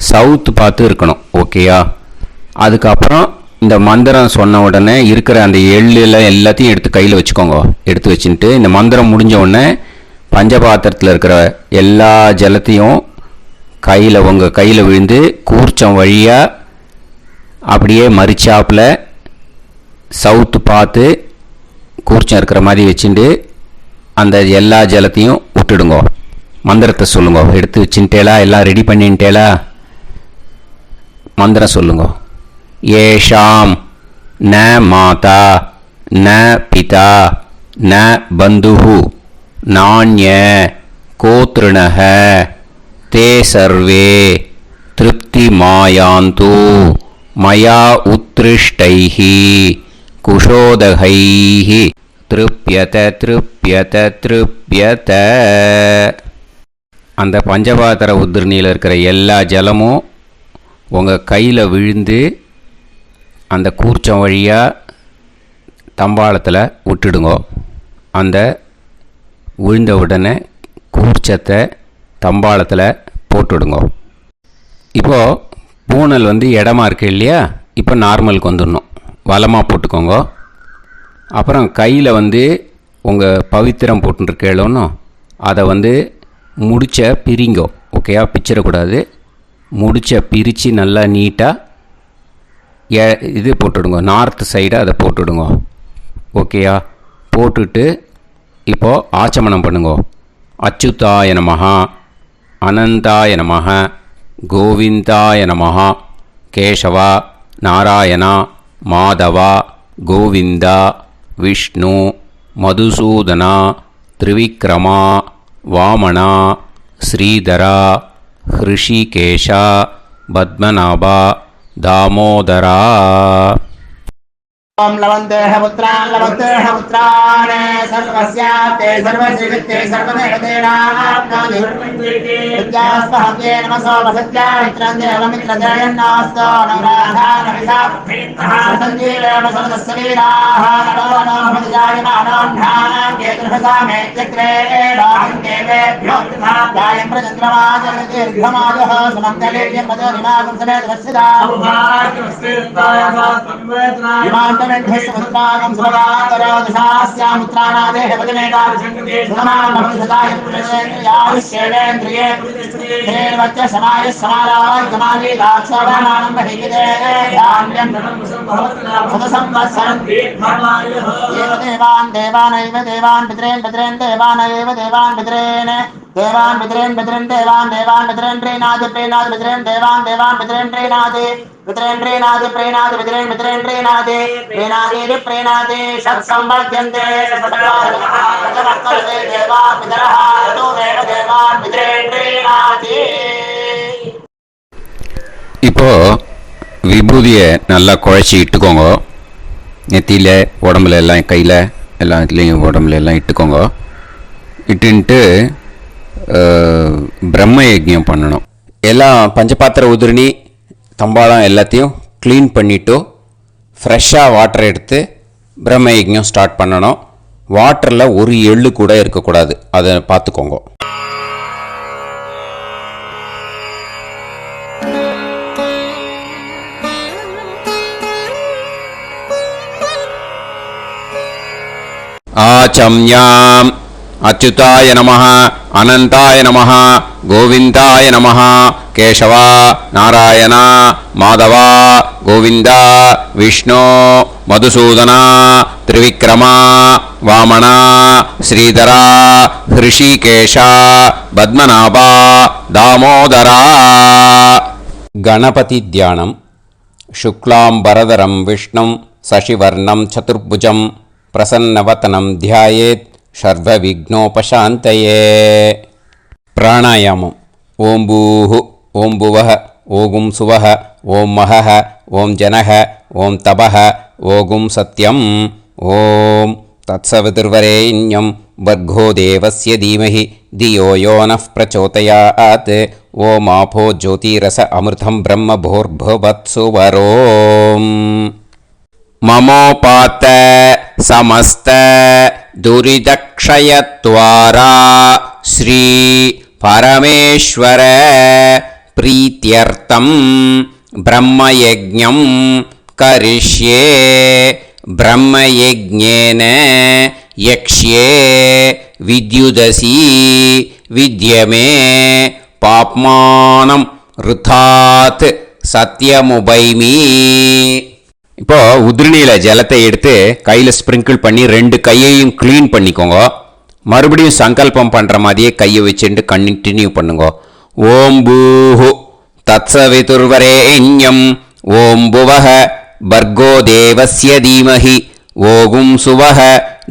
சவுத்து பார்த்து இருக்கணும். ஓகேயா? அதுக்கப்புறம் இந்த மந்திரம் சொன்ன உடனே இருக்கிற அந்த எள்ளில் எல்லாத்தையும் எடுத்து கையில் வச்சுக்கோங்க. எடுத்து வச்சுட்டு இந்த மந்திரம் முடிஞ்ச உடனே பஞ்சபாத்திரத்தில் இருக்கிற எல்லா ஜலத்தையும் உங்கள் கையில் விழுந்து கூர்ச்சம் வழியாக அப்படியே மறிச்சாப்பில் சவுத்து பார்த்து கூர்ச்சம் இருக்கிற மாதிரி வச்சுட்டு அந்த எல்லா ஜலத்தையும் விட்டுடுங்கோ. மந்திரத்தை சொல்லுங்க. எடுத்து வச்சுட்டேலா? எல்லாம் ரெடி பண்ணிட்டேலா? மந்திரம் சொல்லுங்க. ஏஷாம் ந மாதா ந பிதா ந பந்துஹு நாண்ய கோத்ருணஹ தே சர்வே திருப்தி மாயாந்து மயா உத்ருஷ்டைஹி குஷோதகைஹி திருப்யத திருப்யத திருப்யத. அந்த பஞ்சபாத்திர உதிரணியில் இருக்கிற எல்லா ஜலமும் உங்கள் கையில் விழுந்து அந்த கூர்ச்சம் வழியாக தம்பாளத்தில் விட்டுடுங்கோ. அந்த விழுந்த உடனே கூர்ச்சத்தை தம்பாளத்தில் போட்டுடுங்கோ. இப்போது பூனல் இடமா இருக்கு இல்லையா? இப்போ நார்மலுக்கு வந்துடணும். வலமாக போட்டுக்கோங்க. அப்புறம் கையில் உங்கள் பவித்திரம் போட்டுருக்கேளோன்னு அதை முடிச்ச பிரிங்கோ. ஓகேயா? பிச்சிடக்கூடாது. முடிச்ச பிரித்து நல்லா நீட்டாக இது போட்டுடுங்க. நார்த் சைடு அதை போட்டுடுங்க. ஓகேயா? போட்டுட்டு இப்போது ஆச்சமனம் பண்ணுங்க. அச்சுதாய நமஹ அனந்தாய நமஹ கோவிந்தாய நமஹ கேசவா நாராயணா மாதவா கோவிந்தா விஷ்ணு மதுசூதனா திரிவிக்ரமா வாமனா ஸ்ரீதரா ஹிருஷிகேஷா பத்மநாபா தாமோதரா. ओम लवन्तेह पुत्रान् सर्वस्याप्ते सर्वश्रीवित्ते सर्वदेवतेनाप्नोति विद्यास्महव्ये नमसो वसत्या मित्रं देवमित्रजयन्नास्तो नवराधानविषाः सञ्जीवेम समदस्सवीराः नमो नमोऽजायमानोऽन्धानां केतुर्हसा मे चक्रे देवेभ्यो जायं प्रचन्द्रमाजगदीर्घमाजः समन्तलेयं मदोनिमागं समेत वत्सदा इमान्तमेध्यस्वपुत्रागं सुभगान्तरादशास्यामुत्राणादेह वदनेकाभिषङ्कृते सुधमानभविषदाय पुरुषेन्द्रियायुष्येवेन्द्रिये धेर्वच्च समायः समाराय समाली दाक्षाभामानं बहिगिदे धान्यं सदसंवत्सरं एव देवान् देवानैव देवान् पितॄन् पितॄन् देवानैव देवान् पितॄन् देवान् पितॄन् पितॄन् देवान् देवान् पितॄन् प्रीणाति प्रीणाति पितॄन् देवान् देवान् पितॄन् प्रीणाति पितॄन् प्रीणाति प्रीणाति पितॄन् पितॄन् प्रीणाति प्रीणाति प्रीणाति षट्संवर्ध्यन्ते षट्संवर्ध्यन्ते देवा पितरः ऋतुमेव देवान् पितॄन् प्रीणाति. இப்போ விபூதியை நல்லா குழைச்சி இட்டுக்கோங்க. நெத்தியில் உடம்புல எல்லாம் கையில் எல்லாம் இதுலேயும் உடம்புல எல்லாம் இட்டுக்கோங்க. இட்டுன்ட்டு பிரம்ம யஜ்ஞம் பண்ணணும். எல்லாம் பஞ்சபாத்திர உதிரணி தம்பாளம் எல்லாத்தையும் க்ளீன் பண்ணிவிட்டு ஃப்ரெஷ்ஷாக வாட்டர் எடுத்து பிரம்ம யஜ்ஞம் ஸ்டார்ட் பண்ணணும். வாட்டரில் ஒரு எள்ளு கூட இருக்கக்கூடாது. அதை பார்த்துக்கோங்க. ஆச்சம்யாம் அச்சுதாய நமஹ அனந்தாய நமஹ கோவிந்தாய நமஹ கேசவா நாராயணா மாதவா கோவிந்தா விஷ்ணு மதுசூதனா திரிவிக்ரமா வாமனா ஸ்ரீதரா ஹிருஷிகேஷா பத்மநாபா தாமோதரா. கணபதி தியானம். சுக்லாம்பரதரம் விஷ்ணும் சசிவர்ணம் சதுர்புஜம் பிரசன்னவதனம் தியாயேத் சர்வவிக்னோபசாந்தயே. பிராணாயாமம். ஓம் பூஹு ஓம் புவஹ ஓகும் சுவஹ ஓம் மஹஹ ஓம் ஜனஹ ஓம் தபஹ ஓகும் சத்யம். ஓம் தத்சவிதுர்வரேண்யம் வர்கோ தேவஸ்ய தீமஹி தியோ யோ நः பிரச்சோதயாத். ஓம் ஆபோ ஜோதிரஸ அமிர்தம் பிரம்ம भूर्भुवत्सुवरोम्. ममोपात समस्त दुरिदक्षयत्वारा श्री परमेश्वर प्रीत्यर्थं ब्रह्मयज्ञं करिष्ये. ब्रह्मयज्ञेन யக்ஷ்யே வித்யுதசி வித்யமே பாப்மானம் ருதாத் சத்யமுபைமி. இப்போ உதிரணியில் ஜலத்தை எடுத்து கையில் ஸ்ப்ரிங்கிள் பண்ணி 2 கையையும் க்ளீன் பண்ணிக்கோங்க. மறுபடியும் சங்கல்பம் பண்ணுற மாதிரியே கையை வச்சுட்டு கண்டினியூ பண்ணுங்க. ஓம் பூஹு தத்சவிதுர்வரேண்யம் ஓம் புவஹ பர்கோ தேவஸ்ய தீமஹி ஓகும் சுவஹ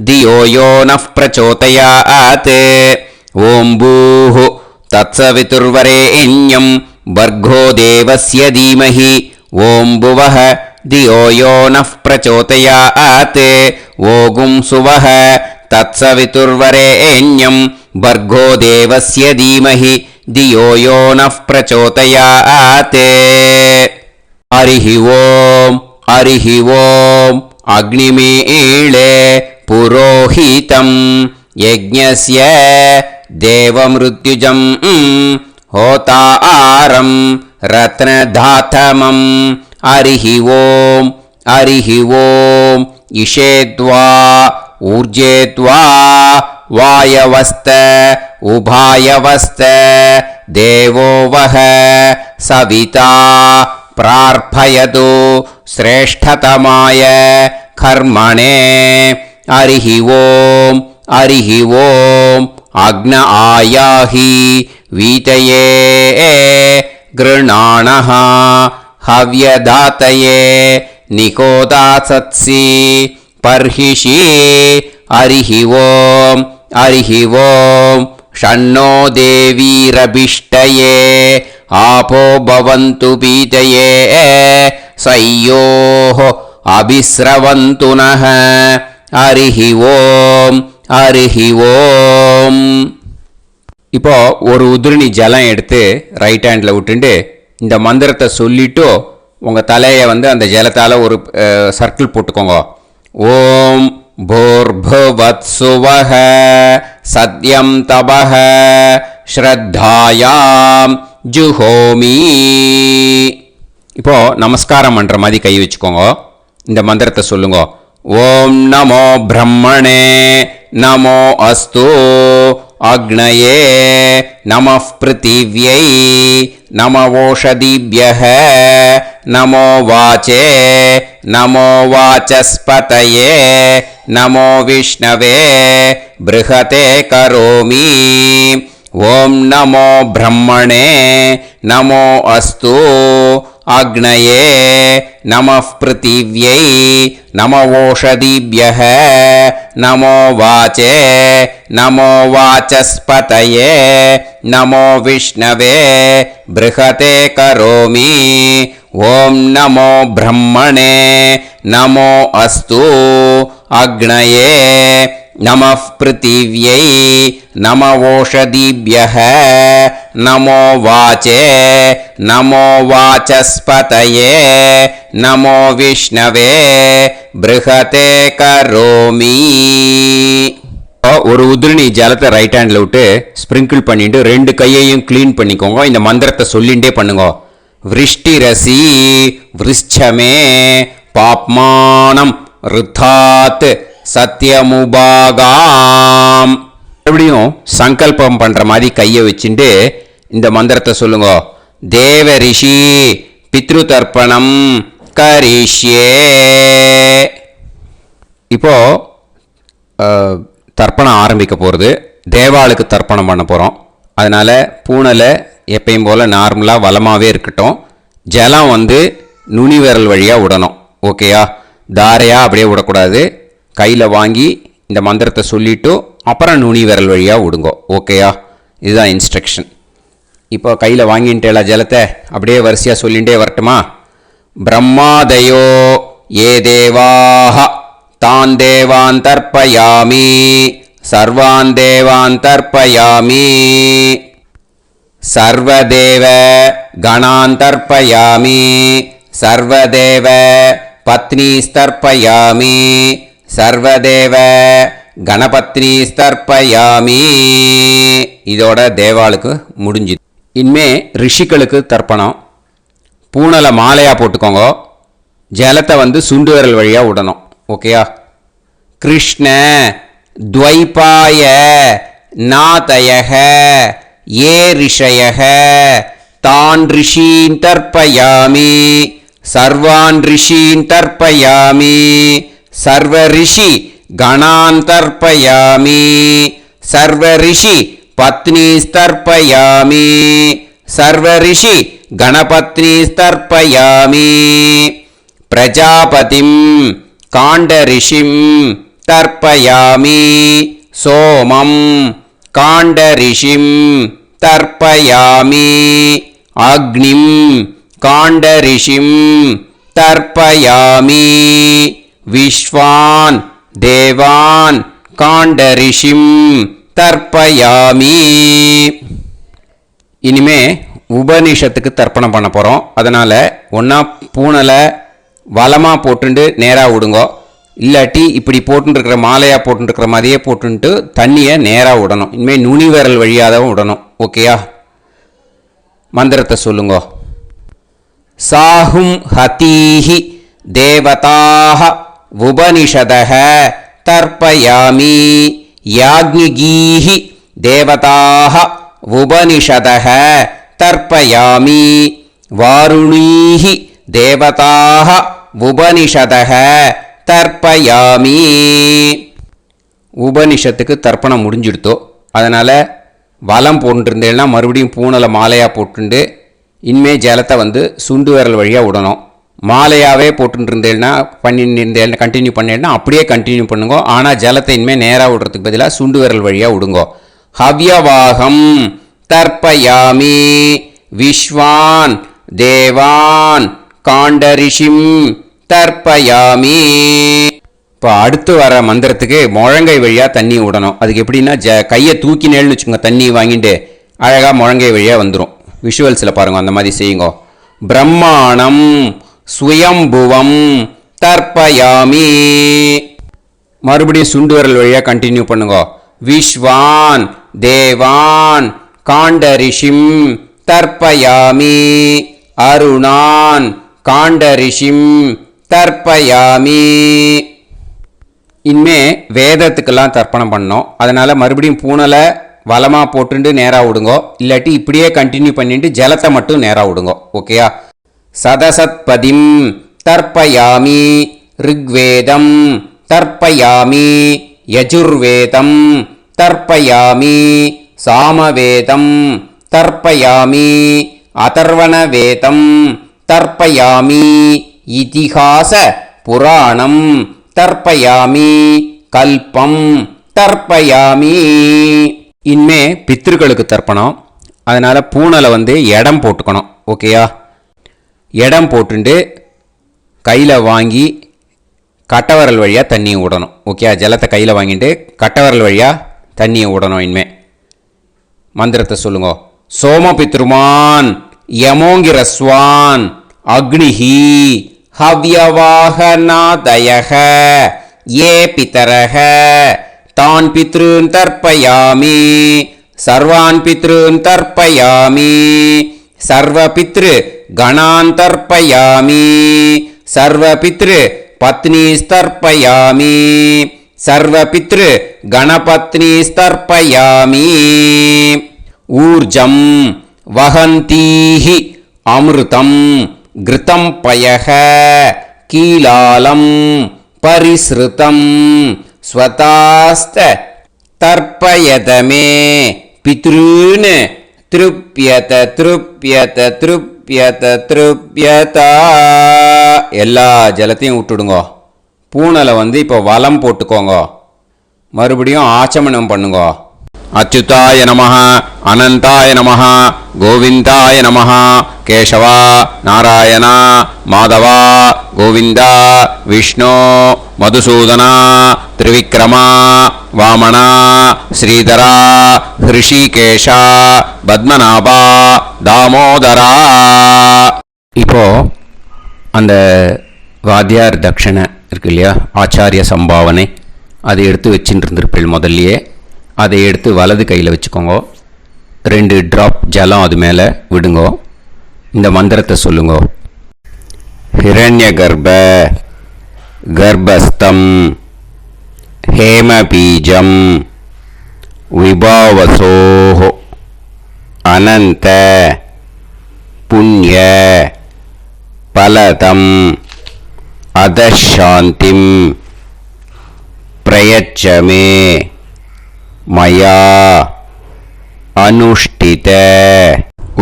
தியோ யோ நஃப் பிரச்சோதயாத். ஓம் பூஹு தத்சவிதுர்வரேண்யம் பர்கோ தேவஸ்ய தீமஹி ஓம் புவஹ தியோ யோ நஃப் பிரச்சோதயாத். ஓகும் சுவஹ தத்சவிதுர்வரேண்யம் பர்கோ தேவஸ்ய தீமஹி தியோ யோ நஃப் பிரச்சோதயாத். ஹரிஹி ஓம் ஹரிஹி ஓம் அக்னிமீளே புரோஹிதம் யஜ்ஞஸ்ய தேவமிருத்யுஜம் ஹோதாரம் ரத்னதாதமம். ஹரிஹி ஓம் ஹரிஹி ஓம் இஷேத்வா ஊர்ஜேத்வா வாயவஸ்த உபாயவஸ்த தேவோ வஹ சவிதா பிரார்ப்பயது ஸ்ரேஷ்டதமாய கர்மணே. ஹரிஹி ஓம் ஹரிஹி ஓம் அக்ன ஆயாஹி வீதயே கிருணாணஹ ஹவ்யதாத்தயே நிகோதாசத்சி பர்ஹிஷி. ஹரிஹி ஓம் ஹரிஹி ஓம் ஷண்ணோ தேவீரபிஷ்டயே ஆபோ பவந்து பீதயே சய்யோஹ அபிஸ்ரவந்து நஹ. ஹரிஹி ஓம் ஹரிஹி ஓம். இப்போ ஒரு உதிரணி ஜலம் எடுத்து ரைட் ஹேண்டில் விட்டுண்டு இந்த மந்திரத்தை சொல்லிட்டு உங்கள் தலையை அந்த ஜலத்தால் ஒரு சர்க்கிள் போட்டுக்கோங்க. ஓம் பூர்புவத்சுவஹ சத்யம் தபஹ ஸ்ரத்தாயாம் ஜுஹோமி. இப்போ நமஸ்காரம் பண்ணுற மாதிரி கை வச்சுக்கோங்க. இந்த மந்திரத்தை சொல்லுங்க. ஓம் நமோ பிரம்மணே நமோ அஸ்து அக்னயே நமः பிருத்திவ்யை நமவோஷதிभ्यः நமோ வாச்சே நமோ வாசஸ்பதயே நமோ விஷ்ணவே ப்ருஹதே கரோமி. ஓம் நமோ பிரம்மணே நமோ அஸ்து அக்னயே நமः பிருத்திவ்யை நமவோஷதிभ्यः நமோ வாச்சே நமோ வாசஸ்பதயே நமோ விஷ்ணவே ப்ருஹதே கரோமி. ஓம் நமோ பிரம்மணே நமோ அஸ்து அக்னயே நமः பிருத்திவ்யை நமவோஷதிभ्यः நமோ வாச்சே நமோ வாசஸ்பதயே நமோ விஷ்ணவே ப்ருஹதே கரோமி. ஒரு உதிரணி ஜலத்தை ரைட் ஹேண்டில் விட்டு ஸ்ப்ரிங்கிள் பண்ணிட்டு 2 கையையும் க்ளீன் பண்ணிக்கோங்க. இந்த மந்திரத்தை சொல்லிகிட்டே பண்ணுங்க. விருஷ்டிரசி விருஷ்சமே பாப்மானம் ருத்தாத் சத்யமுபாகாம். மறுபடியும் சங்கல்பம் பண்ணுற மாதிரி கையை வச்சுட்டு இந்த மந்திரத்தை சொல்லுங்க. தேவ ரிஷி பித்ரு தர்ப்பணம் கரிஷ்யே. இப்போ தர்ப்பணம் ஆரம்பிக்க போகிறது. தேவாளுக்கு தர்ப்பணம் பண்ண போகிறோம். அதனால் பூனலை எப்பயும் போல் நார்மலாக வளமாகவே இருக்கட்டும். ஜலம் நுனி விரல் வழியாக விடணும். ஓகேயா? தாரையாக அப்படியே விடக்கூடாது. கையில் வாங்கி இந்த மந்திரத்தை சொல்லிவிட்டு அப்புறம் நுனி விரல் வழியாக விடுங்க. ஓகேயா? இதுதான் இன்ஸ்ட்ரக்ஷன். இப்போ கையில் வாங்கிட்டேல ஜலத்தை அப்படியே வரிசையாக சொல்லிகிட்டே வரட்டுமா? பிரம்மாதயோ ஏ தேவாஹ தான் தேவான் தர்ப்பயாமி சர்வான் தேவான் தர்ப்பயாமி சர்வதேவ கணான் தர்ப்பயாமி சர்வதேவ பத்னீஸ்தர்ப்பயாமி சர்வதேவ கணபத்னி ஸ்தர்ப்பயாமி. இதோட தேவாளுக்கு முடிஞ்சுது. இனிமே ரிஷிகளுக்கு தர்ப்பணம். பூனலை மாலையாக போட்டுக்கோங்க. ஜலத்தை சுண்டு விரல் வழியாக விடணும். ஓகேயா? கிருஷ்ண द्वैपाय नातयः ये ऋषयः तान् ऋषीन् तर्पयामि सर्वान् ऋषीन् तर्पयामि सर्व ऋषि गणान् तर्पयामि सर्व ऋषि पत्नीस्तर्पयामि सर्व ऋषि गणपत्नीस्तर्पयामि प्रजापतिं काण्डऋषिं तर्पयामि सोमं काण्डऋषिं तर्पयामि अग्निं काण्डऋषिं तर्पयामि विश्वान् देवान् काण्डऋषिं तर्पयामि இனிமே உபனிஷத்துக்கு தர்ப்பணம் பண்ண போகிறோம். அதனால் ஒன்றா பூனலை வலமாக போட்டுண்டு நேராக விடுங்கோ, இல்லாட்டி இப்படி போட்டுருக்கிற மாலையாக போட்டுருக்கிற மாதிரியே போட்டுன்ட்டு தண்ணியை நேராக விடணும். இனிமேல் நுனி விரல் வழியாக தான் விடணும். ஓகேயா? மந்திரத்தை சொல்லுங்கோ. சாஹும் ஹதீஹி தேவதாக உபனிஷதः தர்ப்பயாமி யாக்ஞிகீஹி தேவதாக உபனிஷதः தர்ப்பயாமி வாருணீஹி தேவதாக உபனிஷதः தர்ப்பயாமி. உபனிஷத்துக்கு தர்ப்பணம் முடிஞ்சிடுத்தோ, அதனால் வலம் போட்டுருந்தேன்னா மறுபடியும் பூனலை மாலையாக போட்டுண்டு இனிமே ஜலத்தை வந்து சுண்டு விரல் வழியாக விடணும். மாலையாகவே போட்டுருந்தேன்னா பண்ணிருந்தேன் கண்டினியூ பண்ணேன்னா அப்படியே கண்டினியூ பண்ணுங்க. ஆனால் ஜலத்தை இனிமேல் நேராக விடுறதுக்கு பதிலாக சுண்டு விரல் வழியாக விடுங்கோ. ஹவ்யவாகம் தர்ப்பயாமி விஸ்வான் தேவான் காண்டரிஷிம் தர்ப்பயாமி. இப்போ அடுத்து வர மந்திரத்துக்கு முழங்கை வழியாக தண்ணி விடணும். அதுக்கு எப்படின்னா கையை தூக்கினேன்னு வச்சுக்கோங்க, தண்ணி வாங்கிட்டு அழகாக முழங்கை வழியாக வந்துடும். விஷுவல்ஸில் பாருங்க, அந்த மாதிரி செய்யுங்க. பிரம்மாணம் சுயம்புவம் தர்ப்பயாமி. மறுபடியும் சுண்டு விரல் வழியாக கண்டினியூ பண்ணுங்க. விஸ்வான் தேவான் காண்டரிஷிம் தர்ப்பயாமி அருணான் காண்டரிஷிம் தர்ப்பயாமி. இனிமே வேதத்துக்கெல்லாம் தர்ப்பணம் பண்ணோம். அதனால் மறுபடியும் பூனலை வலமாக போட்டுட்டு நேராக விடுங்கோ, இல்லாட்டி இப்படியே கண்டினியூ பண்ணிட்டு ஜலத்தை மட்டும் நேராக விடுங்கோ. ஓகேயா? சதசத்பதிம் தர்ப்பயாமி ரிக்வேதம் தர்ப்பயாமி யஜுர்வேதம் தர்ப்பயாமி சாமவேதம் தர்ப்பயாமி அதர்வணவேதம் தர்ப்பயாமி இதிஹாச புராணம் தர்ப்பயாமி கல்பம் தர்ப்பயாமி. இனிமே பித்ருக்களுக்கு தர்ப்பணம். அதனால் பூனலை வந்து இடம் போட்டுக்கணும். ஓகேயா? இடம் போட்டுண்டு கையில் வாங்கி கட்டவரல் வழியாக தண்ணியை விடணும். ஓகே? ஜலத்தை கையில் வாங்கிட்டு கட்டவரல் வழியாக தண்ணியை விடணும். இனிமே மந்திரத்தை சொல்லுங்க. சோமபித்ருமான் யமோங்கிரஸ்வான் அக்னிஹி ஹவ்யவாகநாதயः ये पितरः तान् पितॄन् तर्पयामि सर्वान् पितॄन् तर्पयामि सर्वपितृ गणान् तर्पयामि सर्वपितृ पत्नीस्तर्पयामि सर्वपितृ गणपत्नीस्तर्पयामि. ऊर्जं वहन्तीः अमृतं घृतं पयः कीलालं परिसृतं स्वतास्त तर्पयत मे पितॄन् तृप्यत तृप्यत तृप्यत तृप्यत. எல்லா ஜலத்தையும் விட்டுடுங்கோ. பூனலை வந்து இப்போ வலம் போட்டுக்கோங்க. மறுபடியும் ஆச்சமனம் பண்ணுங்க. அச்சுதாய நமஹ அனந்தாய நமஹ கோவிந்தாய நமஹ கேசவா நாராயணா மாதவா கோவிந்தா விஷ்ணு மதுசூதனா திரிவிக்ரமா வாமனா ஸ்ரீதரா ஹிருஷிகேஷா பத்மநாபா தாமோதரா. இப்போ அந்த வாத்தியார் தட்சணை இருக்கு இல்லையா, ஆச்சாரிய சம்பாவனை, அதை எடுத்து வச்சுட்டு இருந்திருப்பேன் முதல்லையே. அதை எடுத்து வலது கையில் வச்சுக்கோங்க. 2 ட்ராப் ஜலம் அது மேலே விடுங்கோ. இந்த மந்திரத்தை சொல்லுங்க. ஹிரண்ய கர்ப்ப கர்ப்பஸ்தம் हेमबीजं विभावसोः अनन्त पुण्य फलदम् अधशान्तिं प्रयच्छ मे मया अनुष्ठित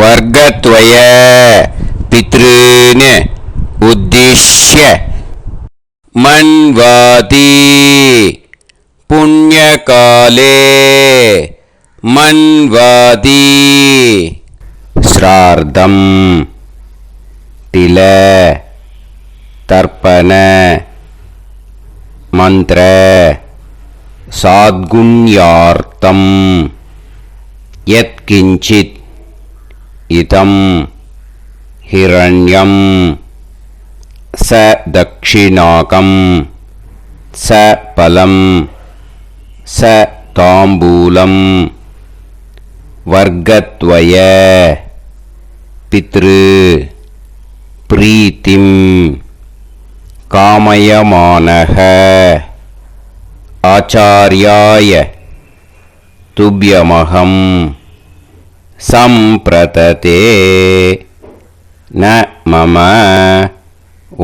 वर्गद्वय पितॄन् उद्दिश्य मन्वाति पुण्यकाले मन्वाति श्राद्धं तिल तर्पण मंत्र साद्गुण्यार्थं यत्किंचित् इदं हिरण्यं स दक्षिणाकं स फलं स ताम्बूलं वर्गद्वय पितृ प्रीतिं कामयमानः आचार्याय तुभ्यमहं संप्रतते न मम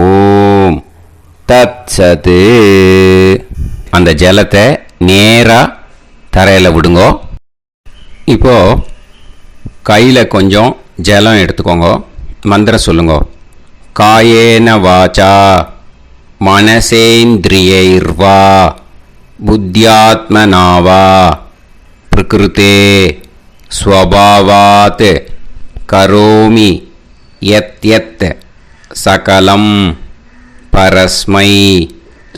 ஓம் தத்சது. அந்த ஜலத்தை நேராக தரையில் விடுங்கோ. இப்போ கையில் கொஞ்சம் ஜலம் எடுத்துக்கோங்க. மந்திரம் சொல்லுங்க. காயேன வாச்சா மனசேந்திரியைர்வா புத்தியாத்மனாவா பிரகிருதே ஸ்வபாவாத் கரோமி யத் யத் सकलं परस्मै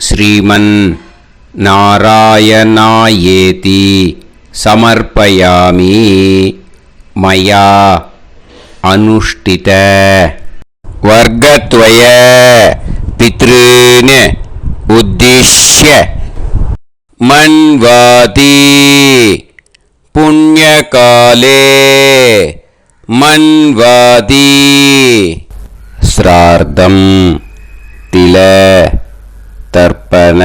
श्रीमन् नारायणायेति समर्पयामि मया अनुष्ठित वर्गद्वय पितॄन् उद्दिश्य मन्वाति पुण्यकाले मन्वाति श्राद्धं तिल तर्पण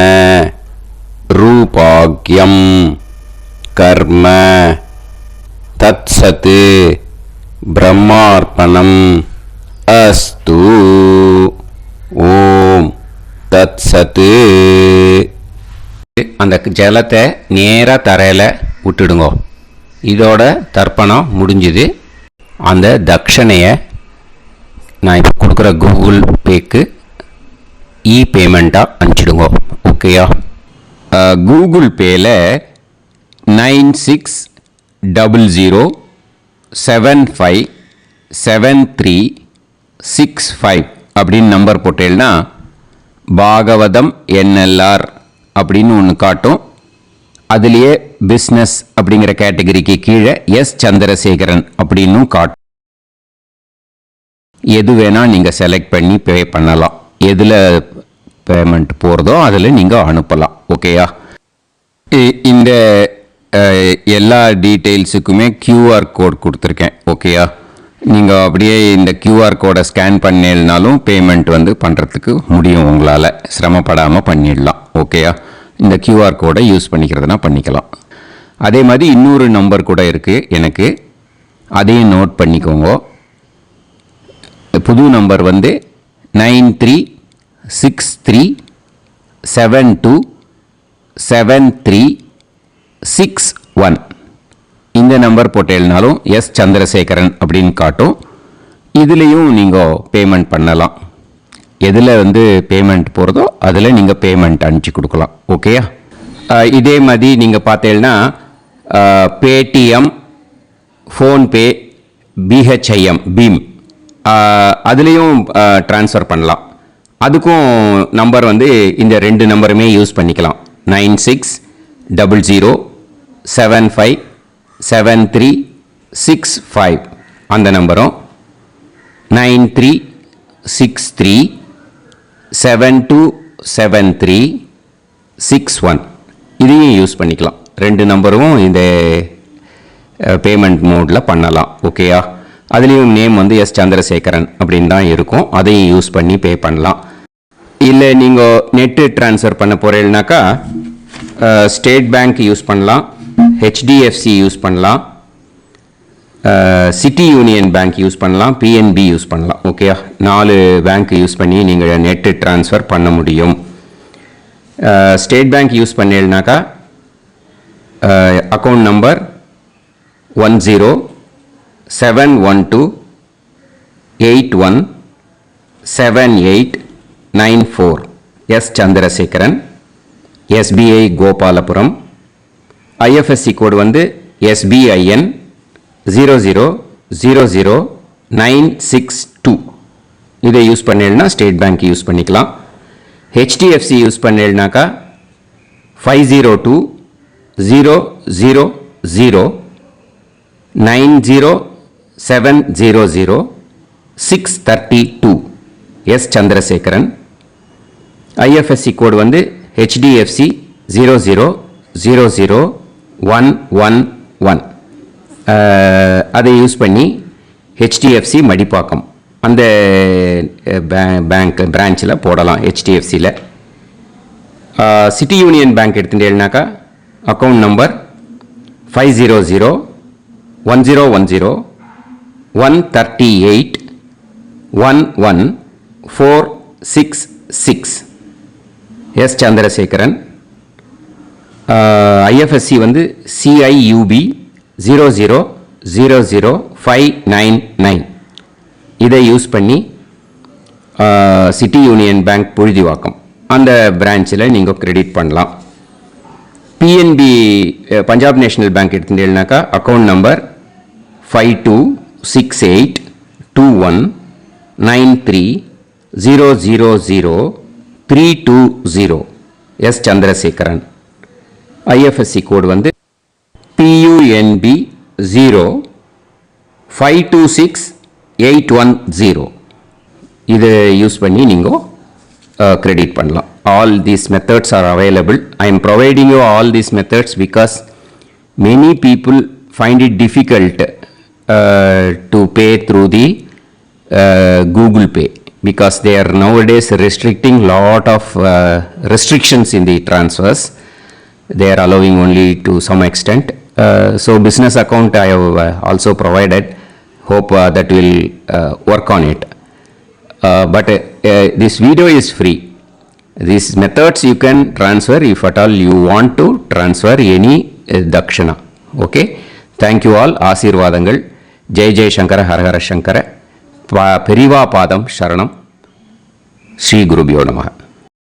रूपाग्यं कर्म तत्सत् ब्रह्मार्पणम् अस्तु. ஓம் தத்சத். அந்த ஜலத்தை நேராக தரையில் விட்டுடுங்க. இதோட தர்ப்பணம் முடிஞ்சுது. அந்த தட்சணையை நான் இப்போ கொடுக்குற கூகுள் பேக்கு பேமெண்ட்டாக அனுப்பிச்சிடுங்க. ஓகேயா? கூகுள் பேயில் 9600757365 அப்படின்னு நம்பர் போட்டேன்னா பாகவதம் என்எல்ஆர் அப்படின்னு ஒன்று காட்டும். அதுலேயே பிஸ்னஸ் அப்படிங்கிற கேட்டகரிக்கு கீழே எஸ் சந்திரசேகரன் அப்படின்னும் காட்டும். எது வேணால் நீங்கள் செலக்ட் பண்ணி பே பண்ணலாம். எதில் பேமெண்ட் போகிறதோ அதில் நீங்கள் அனுப்பலாம். ஓகேயா? இந்த எல்லா டீட்டெயில்ஸுக்குமே QR கோட் கொடுத்துருக்கேன். ஓகேயா? நீங்கள் அப்படியே இந்த QR கோடை ஸ்கேன் பண்ணினாலும் பேமெண்ட் வந்து பண்ணுறதுக்கு முடியும். உங்களால் சிரமப்படாமல் பண்ணிடலாம். ஓகேயா? இந்த QR கோடை யூஸ் பண்ணிக்கிறதுனா பண்ணிக்கலாம். அதே மாதிரி இன்னொரு நம்பர் கூட இருக்குது எனக்கு. அதையும் நோட் பண்ணிக்கோங்க. புது நம்பர் வந்து 9363727361. இந்த நம்பர் போட்டேன்னாலும் எஸ் சந்திரசேகரன் அப்படின்னு காட்டும். இதுலேயும் நீங்கள் பேமெண்ட் பண்ணலாம். எதில் வந்து பேமெண்ட் போகிறதோ அதில் நீங்கள் பேமெண்ட் அனுப்பிச்சி கொடுக்கலாம். ஓகேயா? இதே மாதிரி நீங்கள் பார்த்தீங்கன்னா பேடிஎம், ஃபோன்பே, பிஹெச்ஐஎம், பீம் அதுலேயும் ட்ரான்ஸ்ஃபர் பண்ணலாம். அதுக்கும் நம்பர் வந்து இந்த ரெண்டு நம்பருமே யூஸ் பண்ணிக்கலாம். 9600757365 அந்த நம்பரும் 9363727361 இதையும் யூஸ் பண்ணிக்கலாம். ரெண்டு நம்பரும் இந்த பேமெண்ட் மோடில் பண்ணலாம். ஓகேயா? அதுலேயும் நேம் வந்து எஸ் சந்திரசேகரன் அப்படின்னு தான் இருக்கும். அதையும் யூஸ் பண்ணி பே பண்ணலாம். இல்லை நீங்கள் நெட்டு ட்ரான்ஸ்ஃபர் பண்ண போகிறீங்கனாக்கா ஸ்டேட் பேங்க் யூஸ் பண்ணலாம், ஹெச்டிஎஃப்சி யூஸ் பண்ணலாம், சிட்டி யூனியன் பேங்க் யூஸ் பண்ணலாம், பிஎன்பி யூஸ் பண்ணலாம். ஓகே, 4 பேங்க் யூஸ் பண்ணி நீங்கள் நெட் ட்ரான்ஸ்ஃபர் பண்ண முடியும். ஸ்டேட் பேங்க் யூஸ் பண்ணீங்கன்னாக்கா account number 1071281789 S Chandrasekaran, SBI Gopalapuram. IFSC code வந்து SBIN 0000962. இதை யூஸ் பண்ணீங்கன்னா ஸ்டேட் பேங்க் யூஸ் பண்ணிக்கலாம். ஹெச்டிஎஃப்சி யூஸ் பண்ணீங்கன்னாக்கா 50200090700632 எஸ் சந்திரசேகரன். ஐஎஃப்எஸ்சி கோடு வந்து HDFC 0000111. அதை யூஸ் பண்ணி HDFC மடிப்பாக்கம் அந்த பேங்க் பிரான்ச்சில் போடலாம். HDFCயில் சிட்டி யூனியன் பேங்க் எடுத்துட்டேன்னாக்கா account number 5001001381146 S Chandrasekaran. IFSC வந்து CIUB 0000599. இதை யூஸ் பண்ணி சிட்டி யூனியன் பேங்க் புழுதிவாக்கம் அந்த பிரான்ச்சில் நீங்கள் கிரெடிட் பண்ணலாம். பிஎன்பி பஞ்சாப் நேஷனல் பேங்க் எடுத்துட்டீங்கன்னாக்கா account number 52682193000320 S Chandrasekaran. IFSC code வந்து PUNB 0526810. இதை யூஸ் பண்ணி நீங்கள் கிரெடிட் பண்ணலாம். All these methods are available. I am providing you all these methods because many people find it difficult to pay through the Google Pay because they are nowadays restricting lot of restrictions in the transfers. They are allowing only to some extent. So business account I have also provided. Hope that will work on it. But this video is free. These methods you can transfer if at all you want to transfer any dakshana. Okay. Thank you all. ஆசீர்வாதங்கள். ஜெய் ஜெய் சங்கர ஹரஹர சங்கர. பெரிவா பாதம் சரணம். ஸ்ரீ குருபியோ நமः.